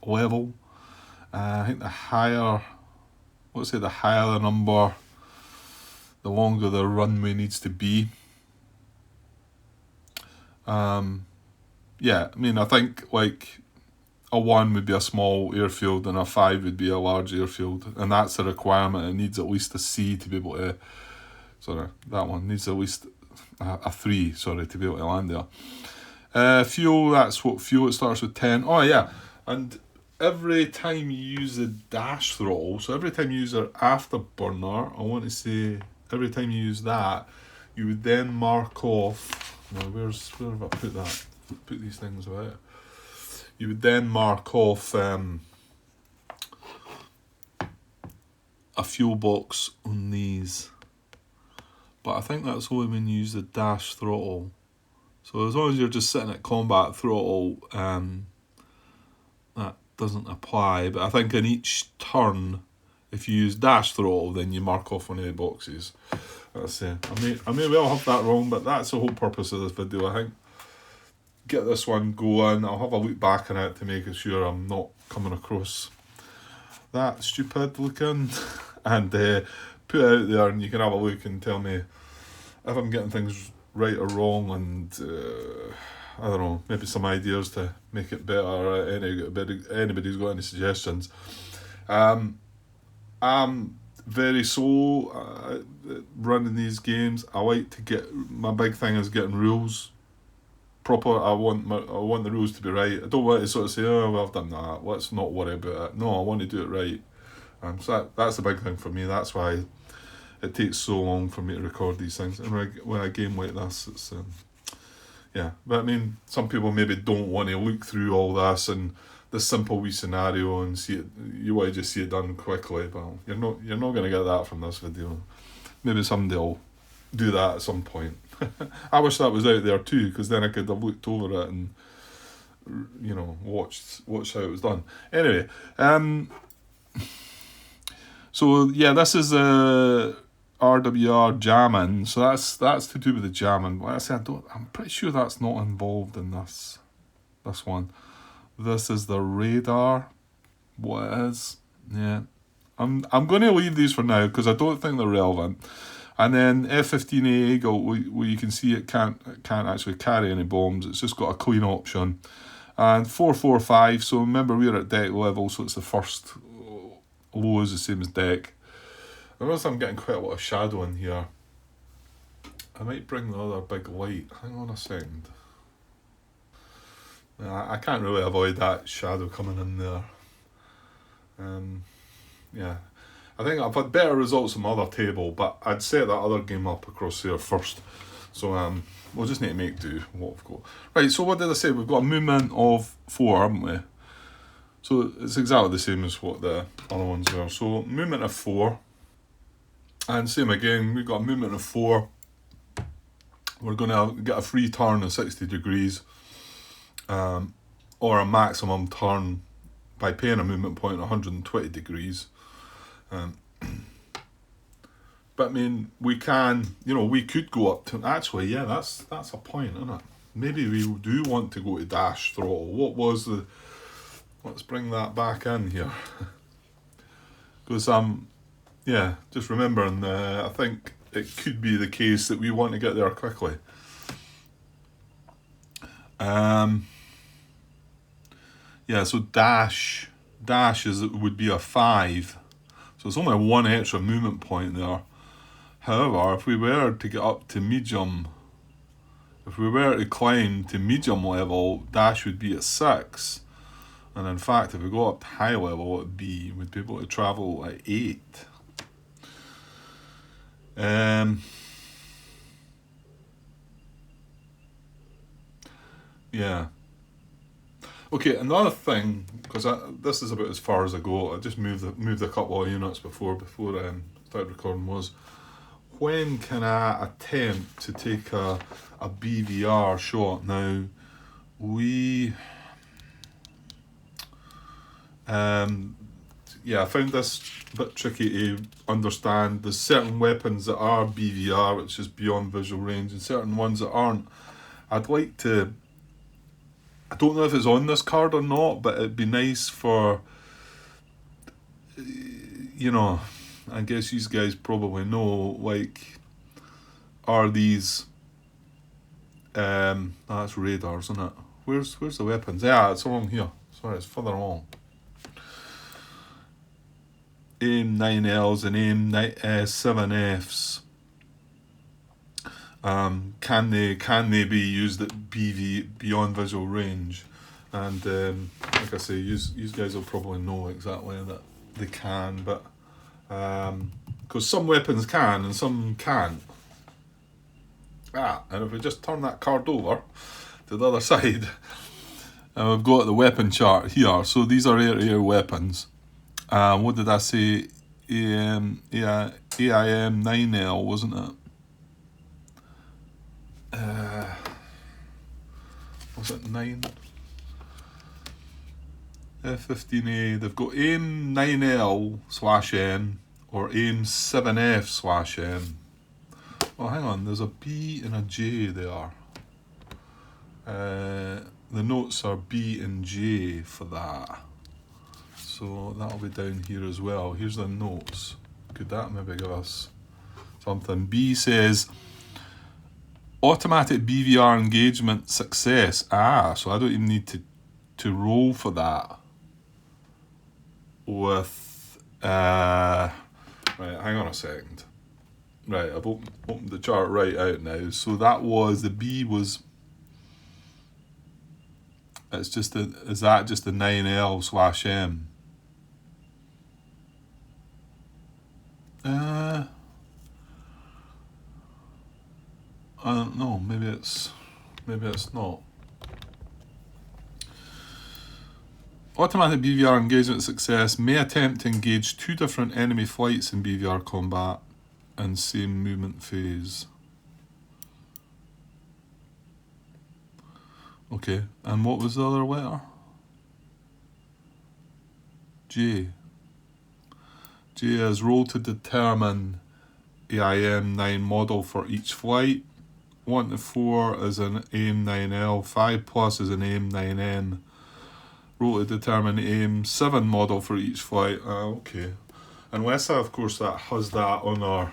level. I think the higher the number, the longer the runway needs to be. Yeah, I mean, I think like a 1 would be a small airfield and a 5 would be a large airfield, and that's a requirement. It needs at least a C to be able to. Sorry, that one needs at least a 3. Sorry, to be able to land there. Fuel. That's what fuel. It starts with 10. Oh yeah, and every time you use the dash throttle, so every time you use your afterburner, I want to say every time you use that, you would then mark off. Now, where have I put that? Put these things away. You would then mark off a fuel box on these. But I think that's only when you use the dash throttle. So as long as you're just sitting at combat throttle, that doesn't apply. But I think in each turn, if you use dash throttle, then you mark off one of the boxes. That's I may well have that wrong, but that's the whole purpose of this video, I think. Get this one going. I'll have a look back on it to make sure I'm not coming across that stupid looking, and put it out there, and you can have a look and tell me if I'm getting things right or wrong, and I don't know, maybe some ideas to make it better. Anybody's got any suggestions? I'm very slow running these games. I like to get, my big thing is getting rules proper. I want the rules to be right. I don't want to sort of say, oh well, I've done that, let's not worry about it. No, I want to do it right. So that's the big thing for me. That's why it takes so long for me to record these things. And when I game like this, it's yeah. But I mean, some people maybe don't want to look through all this and this simple wee scenario and see it. You want to just see it done quickly. But you're not going to get that from this video. Maybe somebody will do that at some point. I wish that was out there too, because then I could have looked over it and, you know, watched how it was done. Anyway, so yeah, this is RWR jamming. So that's to do with the jamming. Like I said, I'm pretty sure that's not involved in this one. This is the radar. What it is? Yeah, I'm going to leave these for now because I don't think they're relevant. And then F-15A Eagle, where you can see it can't actually carry any bombs. It's just got a clean option. And 445. So remember, we're at deck level, so it's the first low is the same as deck. I notice I'm getting quite a lot of shadow in here. I might bring the other big light. Hang on a second. I can't really avoid that shadow coming in there. Yeah. I think I've had better results on my other table, but I'd set that other game up across there first. So we'll just need to make do what we've got. Right, so what did I say? We've got a movement of 4, haven't we? So it's exactly the same as what the other ones were. So movement of 4. And same again, we've got a movement of 4. We're going to get a free turn of 60 degrees. Or a maximum turn by paying a movement point 120 degrees. But I mean, we can, we could go up to, actually, yeah, that's a point, isn't it? Maybe we do want to go to dash throttle. Let's bring that back in here. Because, yeah, just remembering, I think it could be the case that we want to get there quickly. Yeah, so dash would be a 5. So it's only 1 extra movement point there. However, if we were to get up to medium, if we were to climb to medium level, dash would be at 6. And in fact, if we go up to high level, we'd be able to travel at 8. Yeah. Okay, another thing, because this is about as far as I go. I just moved a couple of units before I started recording. Was when can I attempt to take a BVR shot? Now, I found this a bit tricky to understand. There's certain weapons that are BVR, which is beyond visual range, and certain ones that aren't. I'd like to... I don't know if it's on this card or not, but it'd be nice for... I guess you guys probably know, like, are these... that's radars, isn't it? Where's the weapons? Yeah, it's along here. Sorry, it's further along. AIM 9Ls and AIM 7Fs. Can they be used at beyond visual range? And like I say, you guys will probably know exactly that they can, but because some weapons can and some can't. And if we just turn that card over to the other side, and we've got the weapon chart here. So these are air-to-air weapons. What did I say? AIM 9L, wasn't it? Was it 9? F15A. They've got AIM 9L/M or AIM 7F/M. Oh, hang on. There's a B and a J there. The notes are B and J for that. So that'll be down here as well. Here's the notes. Could that maybe give us something? B says automatic BVR engagement success. So I don't even need to roll for that. With right, hang on a second. Right, I've opened the chart right out now. So that was, the B was, it's just is that just the 9L/M? I don't know, maybe it's not. Automatic BVR engagement success may attempt to engage 2 different enemy flights in BVR combat and same movement phase. Okay, and what was the other letter? J. J is roll to determine AIM 9 model for each flight. 1 to 4 is an AIM 9L. 5+ is an AIM 9M. Roll to determine AIM 7 model for each flight. Okay. Unless, of course, that has that on our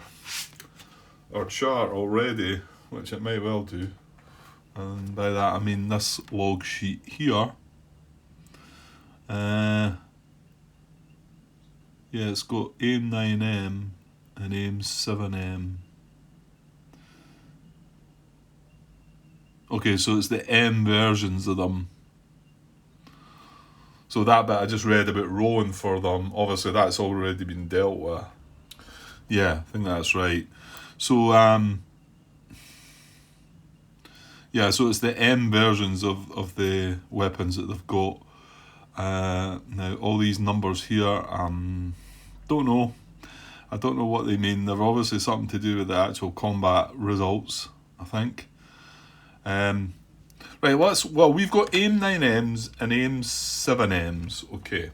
chart already, which it may well do. And by that I mean this log sheet here. It's got AIM 9M and AIM 7M. Okay, so it's the M versions of them. So that bit I just read about rolling for them. Obviously that's already been dealt with. Yeah, I think that's right. So so it's the M versions of the weapons that they've got. Now all these numbers here, don't know. I don't know what they mean. They're obviously something to do with the actual combat results, I think. Right, we've got AIM 9Ms and AIM 7Ms. Okay.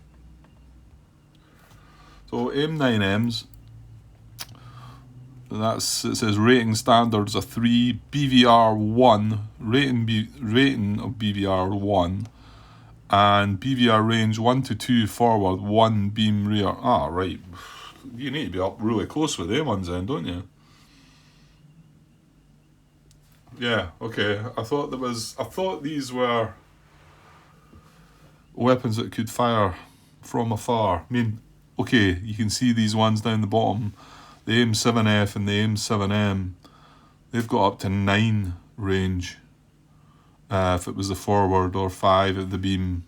So AIM 9Ms, it says rating standards are 3, BVR 1, rating of BVR 1, and BVR range 1 to 2 forward, 1 beam rear. Right. You need to be up really close with them ones then, don't you? Yeah, okay. I thought these were weapons that could fire from afar. I mean, okay, you can see these ones down the bottom. The AIM 7F and the AIM 7M, they've got up to 9 range. If it was the forward, or 5 at the beam.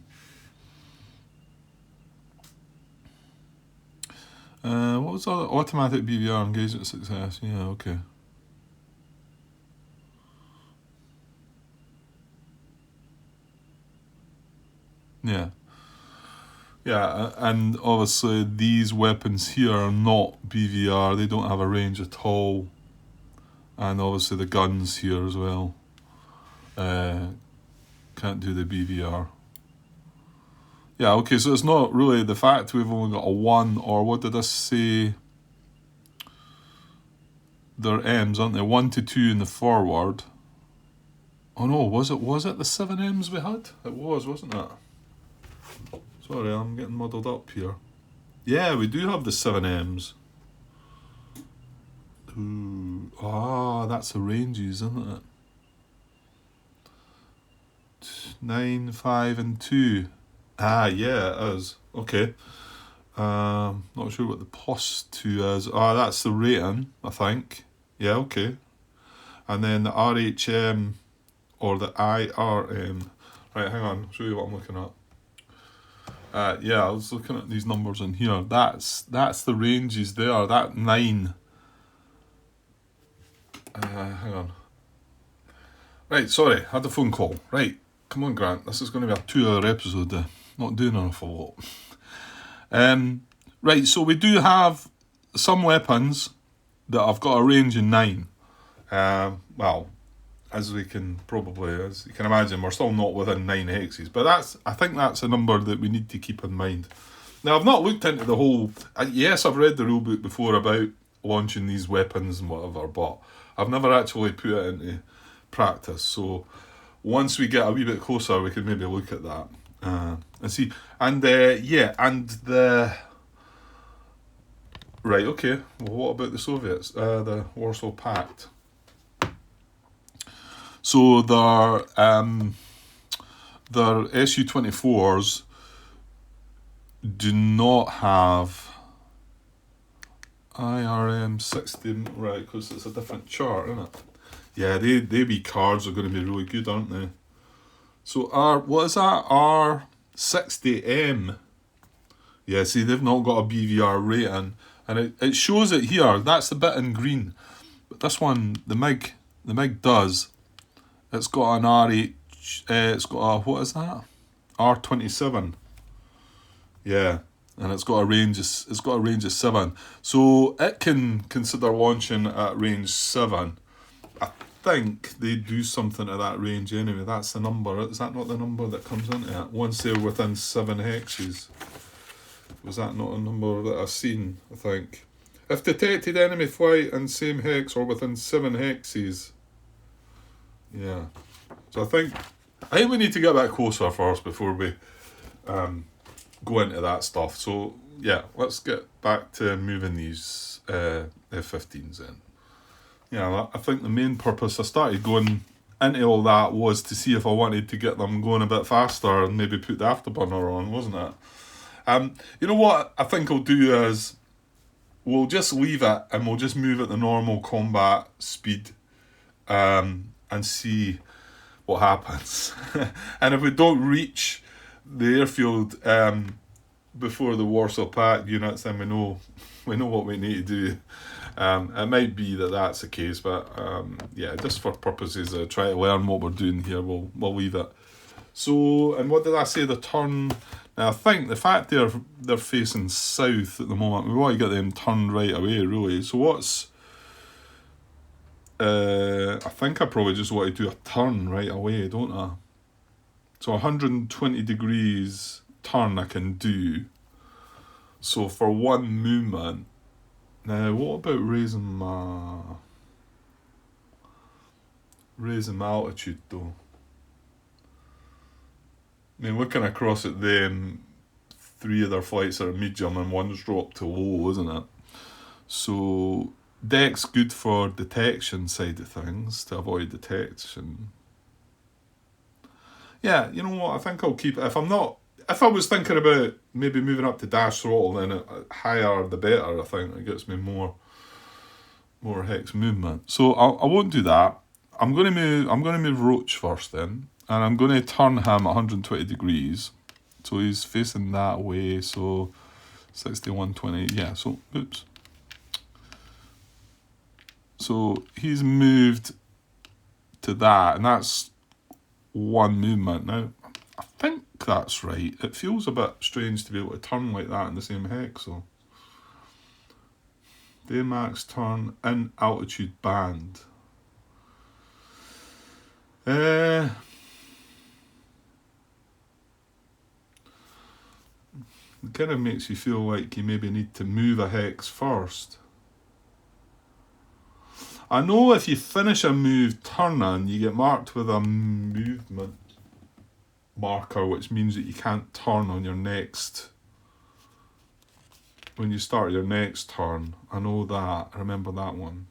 What was the other? Automatic BVR engagement success. Yeah, okay. Yeah, and obviously these weapons here are not BVR. They don't have a range at all. And obviously the guns here as well. Can't do the BVR. Yeah, okay, so it's not really the fact we've only got a 1, or what did I say? They're M's, aren't they? 1 to 2 in the forward. Oh no, was it the 7 M's we had? It was, wasn't it? Sorry, I'm getting muddled up here. Yeah, we do have the 7 M's. Ooh, that's the ranges, isn't it? 9, 5 and 2. Yeah, it is. Okay. Not sure what the +2 is. That's the rating, I think. Yeah, okay. And then the RHM or the IRM. Right, hang on, I'll show you what I'm looking at. Yeah, I was looking at these numbers in here. That's the ranges there. That 9. Hang on. Right, sorry, had a phone call. Right, come on, Grant. This is going to be a 2-hour episode. Not doing an awful lot. Right, so we do have some weapons that have got a range in 9. Well, as you can imagine, we're still not within 9 hexes. But I think that's a number that we need to keep in mind. Now, I've not looked into the whole... yes, I've read the rulebook before about launching these weapons and whatever, but I've never actually put it into practice. So once we get a wee bit closer, we can maybe look at that and see. And right, okay. Well, what about the Soviets? The Warsaw Pact. So their Su-24s do not have IRM 16, right? Because it's a different chart, isn't it? Yeah, they be cards are going to be really good, aren't they? So what is that? R60M. Yeah, see, they've not got a BVR rating, and it shows it here. That's the bit in green, but this one, the MiG does. It's got an RH. It's got a, what is that? R27. Yeah, and it's got a range of 7. So it can consider launching at range 7. I think they do something at that range anyway. That's the number. Is that not the number that comes into it? Once they're within 7 hexes. Was that not a number that I've seen? I think. If detected enemy flight in same hex or within 7 hexes. Yeah. So I think we need to get back closer first before we go into that stuff. So yeah, let's get back to moving these F-15s in. Yeah, I think the main purpose I started going into all that was to see if I wanted to get them going a bit faster and maybe put the afterburner on, wasn't it? You know what I think I'll do is we'll just leave it and we'll just move at the normal combat speed and see what happens. And if we don't reach the airfield before the Warsaw Pact units, then we know what we need to do. It might be that that's the case, but yeah, just for purposes of trying to learn what we're doing here, we'll leave it. So, and what did I say? The turn. Now I think the fact they're facing south at the moment, we want to get them turned right away, really. So what's? I think I probably just want to do a turn right away, don't I? So 120 degrees turn I can do. So for one movement. Now, what about raising my altitude though? I mean, looking across at them, 3 of their flights are medium and 1's dropped to low, isn't it? So deck's good for detection side of things, to avoid detection. Yeah, you know what? I think I'll keep it. If I was thinking about maybe moving up to dash throttle, then higher the better. I think it gets me more hex movement. So I won't do that. I'm going to move Roach first then, and I'm going to turn him 120 degrees. So he's facing that way. So 6120. Yeah. So oops. So he's moved to that, and that's one movement now. I think that's right. It feels a bit strange to be able to turn like that in the same hex, so. Day max turn in altitude band. It kind of makes you feel like you maybe need to move a hex first. I know if you finish a move turning, you get marked with a movement marker, which means that you can't turn on your next, when you start your next turn. I know that. I remember that one.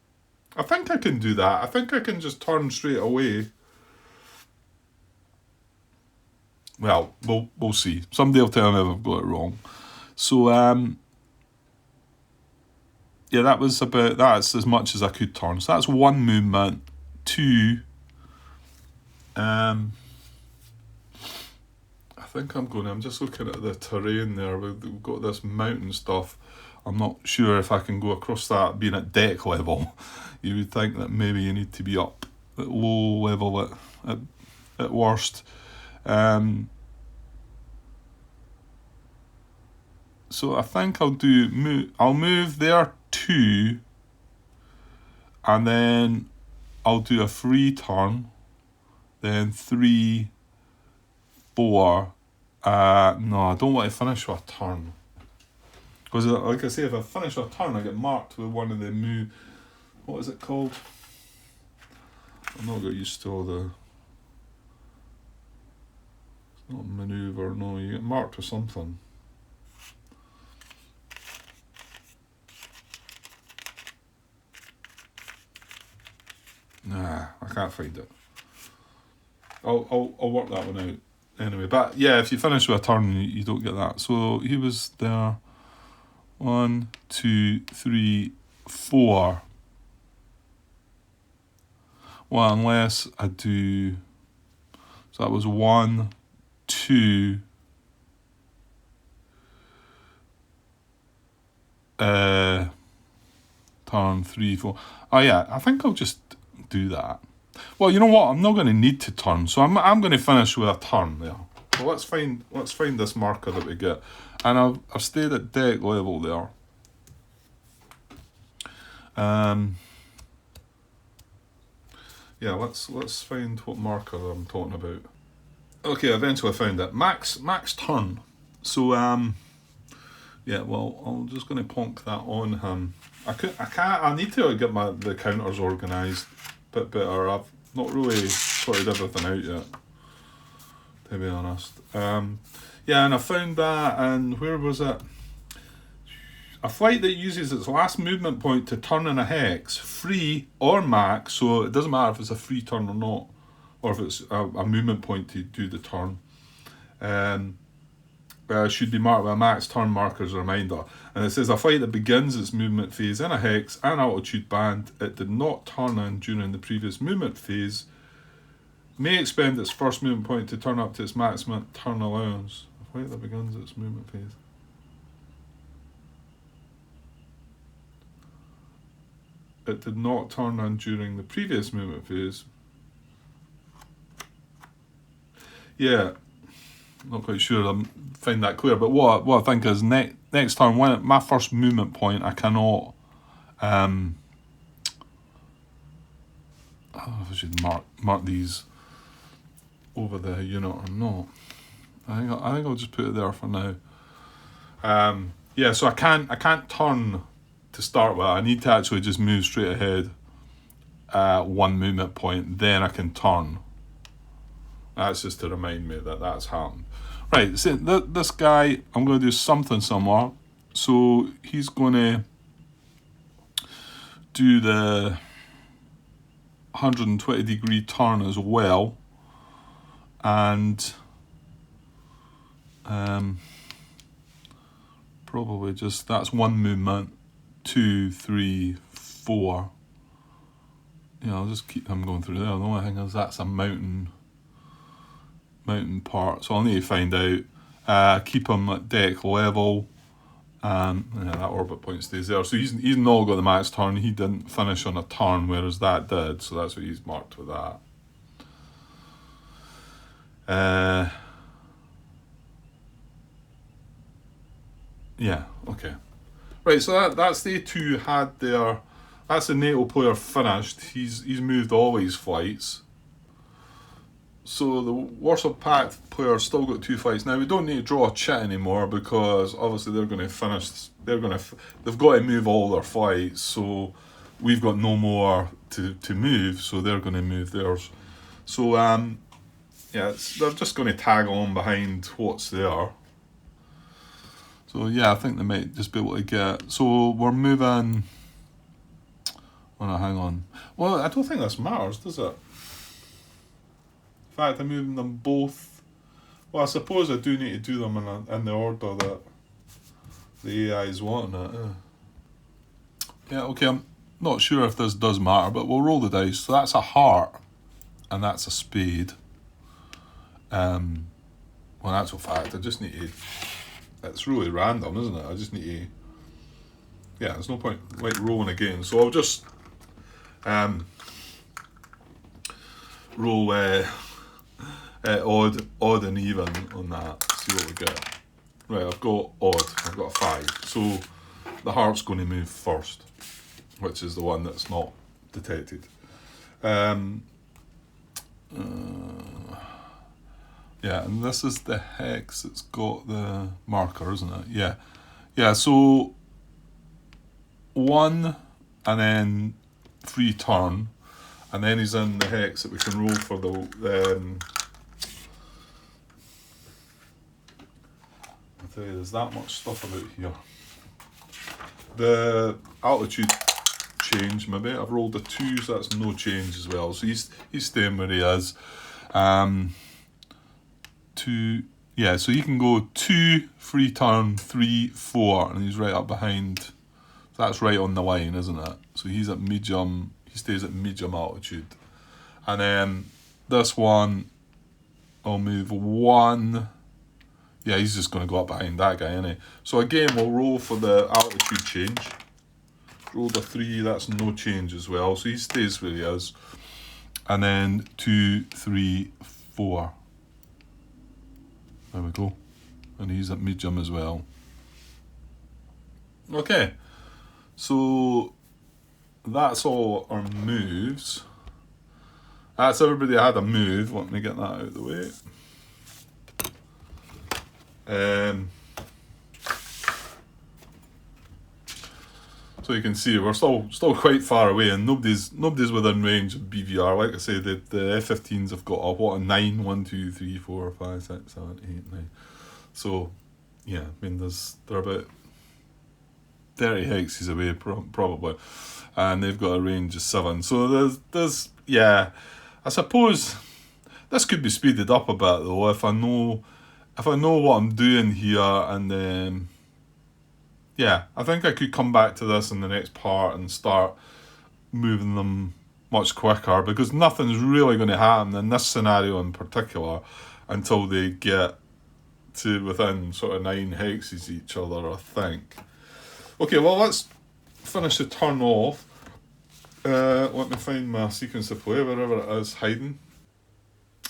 I think I can do that. I think I can just turn straight away. Well, we'll see. Somebody will tell me if I've got it wrong. So, yeah, that's as much as I could turn. So that's one movement. Two, I think I'm just looking at the terrain there. We've got this mountain stuff. I'm not sure if I can go across that being at deck level. You would think that maybe you need to be up at low level at worst. So I think I'll move there 2, and then I'll do a free turn, then 3, 4. No, I don't want to finish with a turn. Because, like I say, if I finish a turn, I get marked with one of the move. What is it called? I'm not got used to all the. It's not maneuver, no, you get marked with something. Nah, I can't find it. I'll work that one out anyway. But yeah, if you finish with a turn, you don't get that. So he was there. 1, 2, 3, 4. Well, unless I do. So that was 1, 2. Turn 3, 4. Oh yeah, I think I'll just do that. Well, you know what? I'm not going to need to turn, so I'm going to finish with a turn there. So let's find this marker that we get, and I've stayed at deck level there. Yeah, let's find what marker I'm talking about. Okay, eventually I found it. Max turn. So yeah, well, I'm just going to plonk that on him. I need to get the counters organised a bit better. I've not really sorted everything out yet, to be honest. Yeah, and I found that, and where was it? A flight that uses its last movement point to turn in a hex, free or max, so it doesn't matter if it's a free turn or not, or if it's a movement point to do the turn. Should be marked with a max turn marker as a reminder. And it says a flight that begins its movement phase in a hex and altitude band it did not turn in during the previous movement phase may expend its first movement point to turn up to its maximum turn allowance. A flight that begins its movement phase. It did not turn in during the previous movement phase. Yeah. Not quite sure I find that clear, but what I think is next turn, when my first movement point, I cannot. I don't know if I should mark these over the unit or not. I think I'll just put it there for now. Yeah, so I can't turn to start with. I need to actually just move straight ahead. One movement point, then I can turn. That's just to remind me that that's happened. Right, so this guy, I'm going to do something similar. So he's going to do the 120 degree turn as well. And probably just, that's one movement. 2, 3, 4. Yeah, I'll just keep him going through there. The only thing is that's a mountain part, so I'll need to find out. Keep him at deck level, and yeah, that orbit point stays there. So he's not got the max turn. He didn't finish on a turn, whereas that did. So that's what he's marked with that. Yeah. Okay. Right. So that's the two had their. That's the NATO player finished. He's moved all his flights. So the Warsaw Pact players still got 2 fights. Now we don't need to draw a chit anymore because obviously they're going to finish. They've got to move all their fights. So we've got no more to move. So they're going to move theirs. So yeah, they're just going to tag on behind what's there. So yeah, I think they might just be able to get. So we're moving. Oh no, hang on. Well, I don't think this matters, does it? In fact, I'm moving them both. Well, I suppose I do need to do them in the order that the AI is wanting it. Yeah, okay, I'm not sure if this does matter, but we'll roll the dice. So that's a heart, and that's a spade. Well, in actual fact, I just need to... It's really random, isn't it? I just need to... Yeah, there's no point like rolling again. So I'll just roll odd and even on that. See what we get. Right, I've got odd. I've got a 5. So the heart's going to move first, which is the one that's not detected. Yeah, and this is the hex that's got the marker, isn't it? Yeah. Yeah, so 1 and then 3 turn, and then he's in the hex that we can roll for the I'll tell you, there's that much stuff about here. The altitude change, maybe. I've rolled a 2, so that's no change as well. So he's staying where he is. 2, yeah, so you can go 2, 3 turn, 3, 4, and he's right up behind. So that's right on the line, isn't it? So he's at medium, he stays at medium altitude. And then this one, I'll move 1. Yeah, he's just going to go up behind that guy, isn't he? So again, we'll roll for the altitude change. Rolled a 3, that's no change as well. So he stays where he is. And then 2, 3, 4. There we go. And he's at medium as well. Okay. So that's all our moves. That's everybody had a move. Let me get that out of the way. So you can see we're still quite far away, and nobody's within range of BVR. Like I say, the F-15s have got a 9, 1, 2, 3, 4, 5, 6, 7, 8, 9. So yeah, I mean they're about 30 hexes away probably, and they've got a range of 7. So there's yeah, I suppose this could be speeded up a bit though if I know what I'm doing here, and then yeah, I think I could come back to this in the next part and start moving them much quicker, because nothing's really going to happen in this scenario in particular until they get to within sort of 9 hexes each other, I think. Okay, well, let's finish the turn off. Let me find my sequence of play, wherever it is hiding.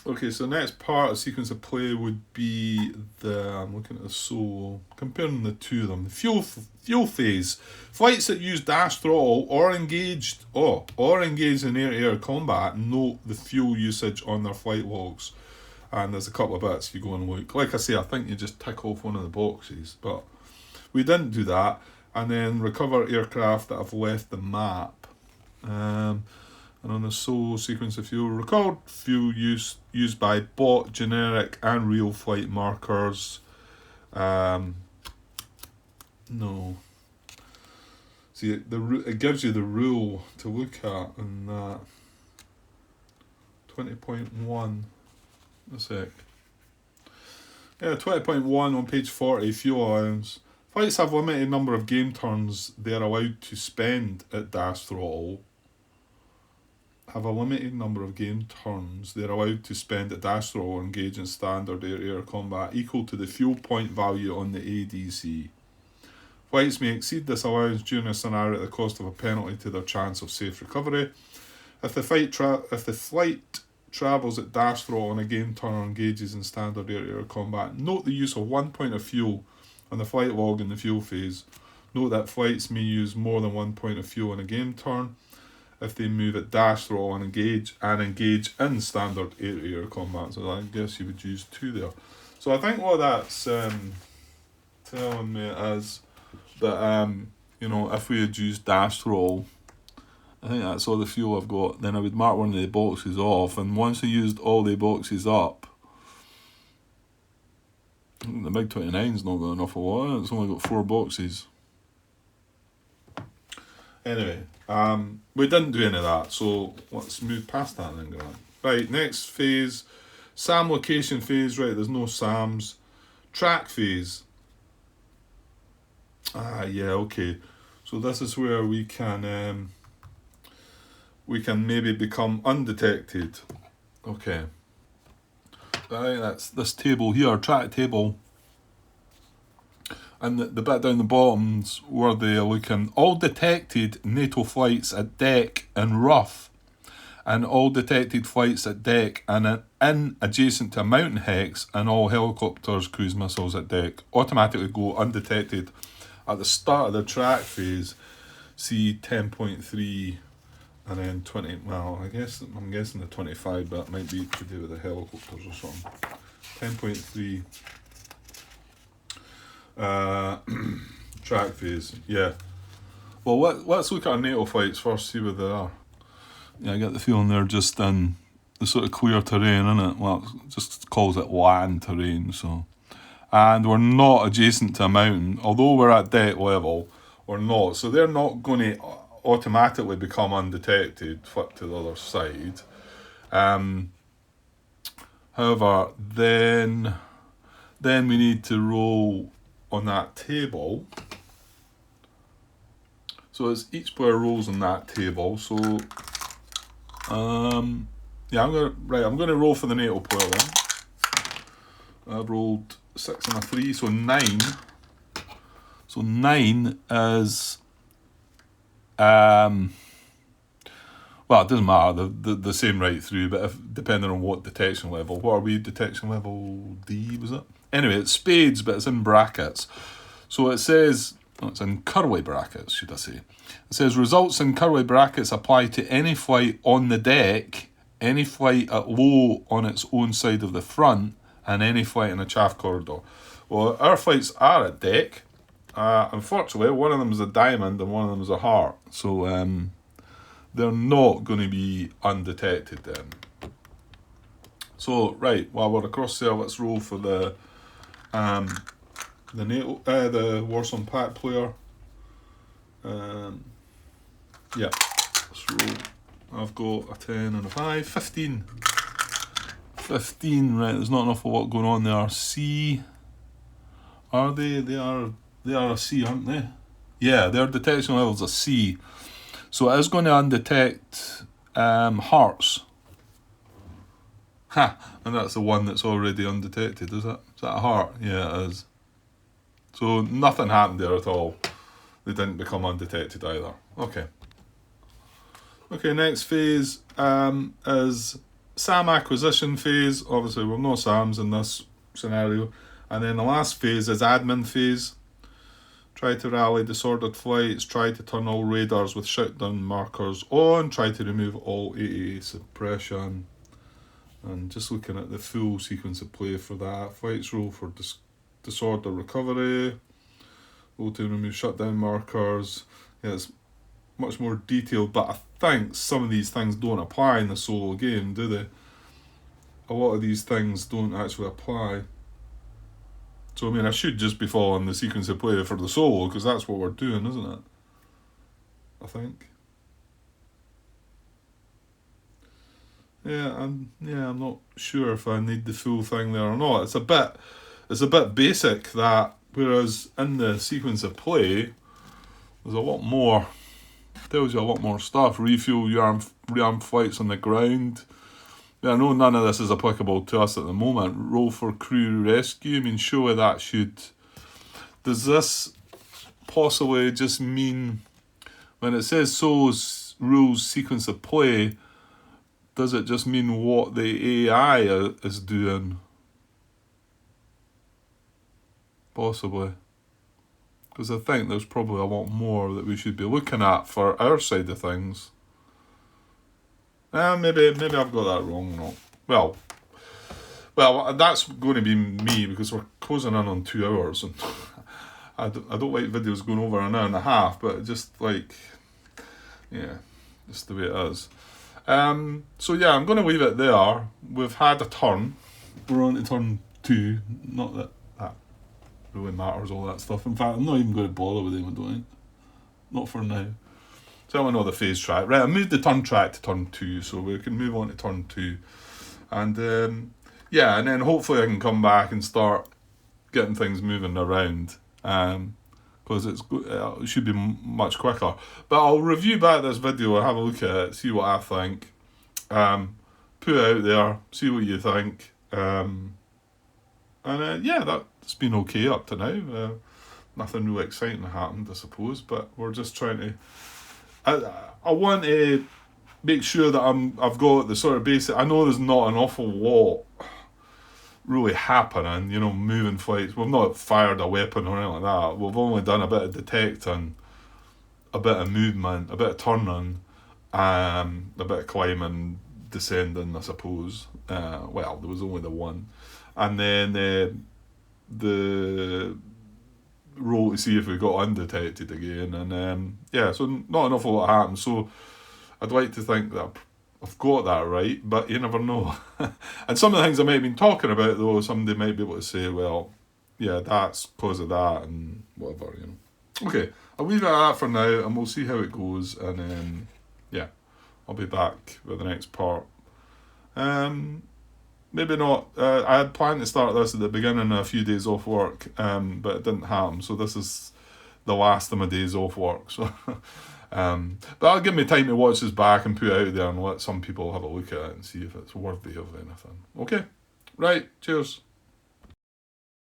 Okay, so the next part of sequence of play would be I'm looking at the solo, comparing the two of them. The fuel phase. Flights that use dash throttle or engaged in air-to-air combat note the fuel usage on their flight logs. And there's a couple of bits if you go and look. Like I say, I think you just tick off one of the boxes, but we didn't do that. And then recover aircraft that have left the map. And on the solo sequence of fuel, record fuel used by bot, generic, and real flight markers. No. See, it gives you the rule to look at in that. 20.1. A sec. Yeah, 20.1 on page 40, fuel allowance. Flights have limited number of game turns they are allowed to spend at dash throttle. Have a limited number of game turns they're allowed to spend at dash throttle or engage in standard air-to-air combat equal to the fuel point value on the ADC. Flights may exceed this allowance during a scenario at the cost of a penalty to their chance of safe recovery. If the flight travels at dash throttle on a game turn or engages in standard air-to-air combat, note the use of 1 point of fuel on the flight log in the fuel phase. Note that flights may use more than 1 point of fuel in a game turn. if they move at dash, throw, and engage in standard air-to-air combat. So I guess you would use 2 there. So I think what that's telling me is that you know, if we had used dash throw, I think that's all the fuel I've got. Then I would mark one of the boxes off, and once I used all the boxes up, the big 29's not got enough of water. It's only got 4 boxes. Anyway, we didn't do any of that, so let's move past that then, go on. Right, next phase, SAM location phase. Right, there's no SAMs. Track phase. Yeah, okay. So this is where we can maybe become undetected. Okay. I think that's this table here, track table. And the bit down the bottoms where they're looking, all detected NATO flights at deck and rough, and all detected flights at deck and in adjacent to a mountain hex, and all helicopters, cruise missiles at deck automatically go undetected at the start of the track phase. See 10.3 and then 20, well, I'm guessing the 25 bit might be to do with the helicopters or something. 10.3 track phase, yeah. Well, let's look at our NATO flights first, see where they are. Yeah, I get the feeling they're just in the sort of clear terrain, innit? Well, it just calls it land terrain, so. And we're not adjacent to a mountain, although we're at deck level, we're not. So they're not going to automatically become undetected, flip to the other side. However, then we need to roll on that table. So as each player rolls on that table, so yeah, I'm gonna roll for the NATO player then. I've rolled 6 and a 3, so 9. So 9 is well, it doesn't matter, the same right through, but depending on what detection level. What are we, detection level D, was it? Anyway, it's spades, but it's in brackets. So it says, it's in curly brackets, should I say. It says, results in curly brackets apply to any flight on the deck, any flight at low on its own side of the front, and any flight in a chaff corridor. Well, our flights are at deck. Unfortunately, one of them is a diamond and one of them is a heart. So they're not going to be undetected then. So, right, while we're across there, let's roll for the NATO, the Warsaw Pact player. Yeah, let's roll. I've got a 10 and a 5, 15. 15, right, there's not an awful lot going on there. C, are they? They are a C, aren't they? Yeah, their detection level's a C. So it is going to undetect hearts. Ha! And that's the one that's already undetected, is it? Is that a heart? Yeah, it is. So nothing happened there at all. They didn't become undetected either. Okay. Okay, next phase is SAM acquisition phase. Obviously, we're no SAMs in this scenario. And then the last phase is admin phase. Try to rally disordered flights. Try to turn all radars with shutdown markers on. Try to remove all AAA suppression. And just looking at the full sequence of play for that. Flights roll for disorder recovery. Roll to remove shutdown markers. Yeah, it's much more detailed, but I think some of these things don't apply in the solo game, do they? A lot of these things don't actually apply. So, I mean, I should just be following the sequence of play for the solo, because that's what we're doing, isn't it? I think. Yeah, I'm not sure if I need the full thing there or not. It's a bit basic, that, whereas in the sequence of play, there's a lot more. Tells you a lot more stuff. Refuel rearm flights on the ground. Yeah, I know none of this is applicable to us at the moment. Roll for crew rescue. I mean, surely that should. Does this possibly just mean, when it says solos rules sequence of play, does it just mean what the AI is doing? Possibly. Because I think there's probably a lot more that we should be looking at for our side of things. Maybe I've got that wrong. No. Well, that's going to be me because we're closing in on 2 hours, and I don't like videos going over an hour and a half, but just like, yeah, just the way it is. So yeah, I'm going to leave it there. We've had a turn. We're on to turn 2. Not that really matters, all that stuff. In fact, I'm not even going to bother with them, I don't think. Not for now. So I want to know the phase track. Right, I moved the turn track to turn 2, so we can move on to turn 2. And yeah, and then hopefully I can come back and start getting things moving around. Because it should be much quicker. But I'll review back this video, have a look at it, see what I think. Put it out there, see what you think. Yeah, that's been okay up to now. Nothing really exciting happened, I suppose, but we're just trying to... I want to make sure that I've got the sort of basic... I know there's not an awful lot really happening, moving flights. We've not fired a weapon or anything like that. We've only done a bit of detecting, a bit of movement, a bit of turning, a bit of climbing, descending, I suppose. Well, there was only the one. And then the roll to see if we got undetected again. And yeah, so not an awful lot happened. So I'd like to think that I've got that right, but you never know. And some of the things I might have been talking about, though, somebody might be able to say, well, yeah, that's because of that and whatever, Okay, I'll leave it at that for now, and we'll see how it goes. And then, yeah, I'll be back with the next part. Maybe not. I had planned to start this at the beginning of a few days off work, but it didn't happen. So this is the last of my days off work. So, but that'll give me time to watch this back and put it out there and let some people have a look at it and see if it's worthy of anything. Okay, right. Cheers.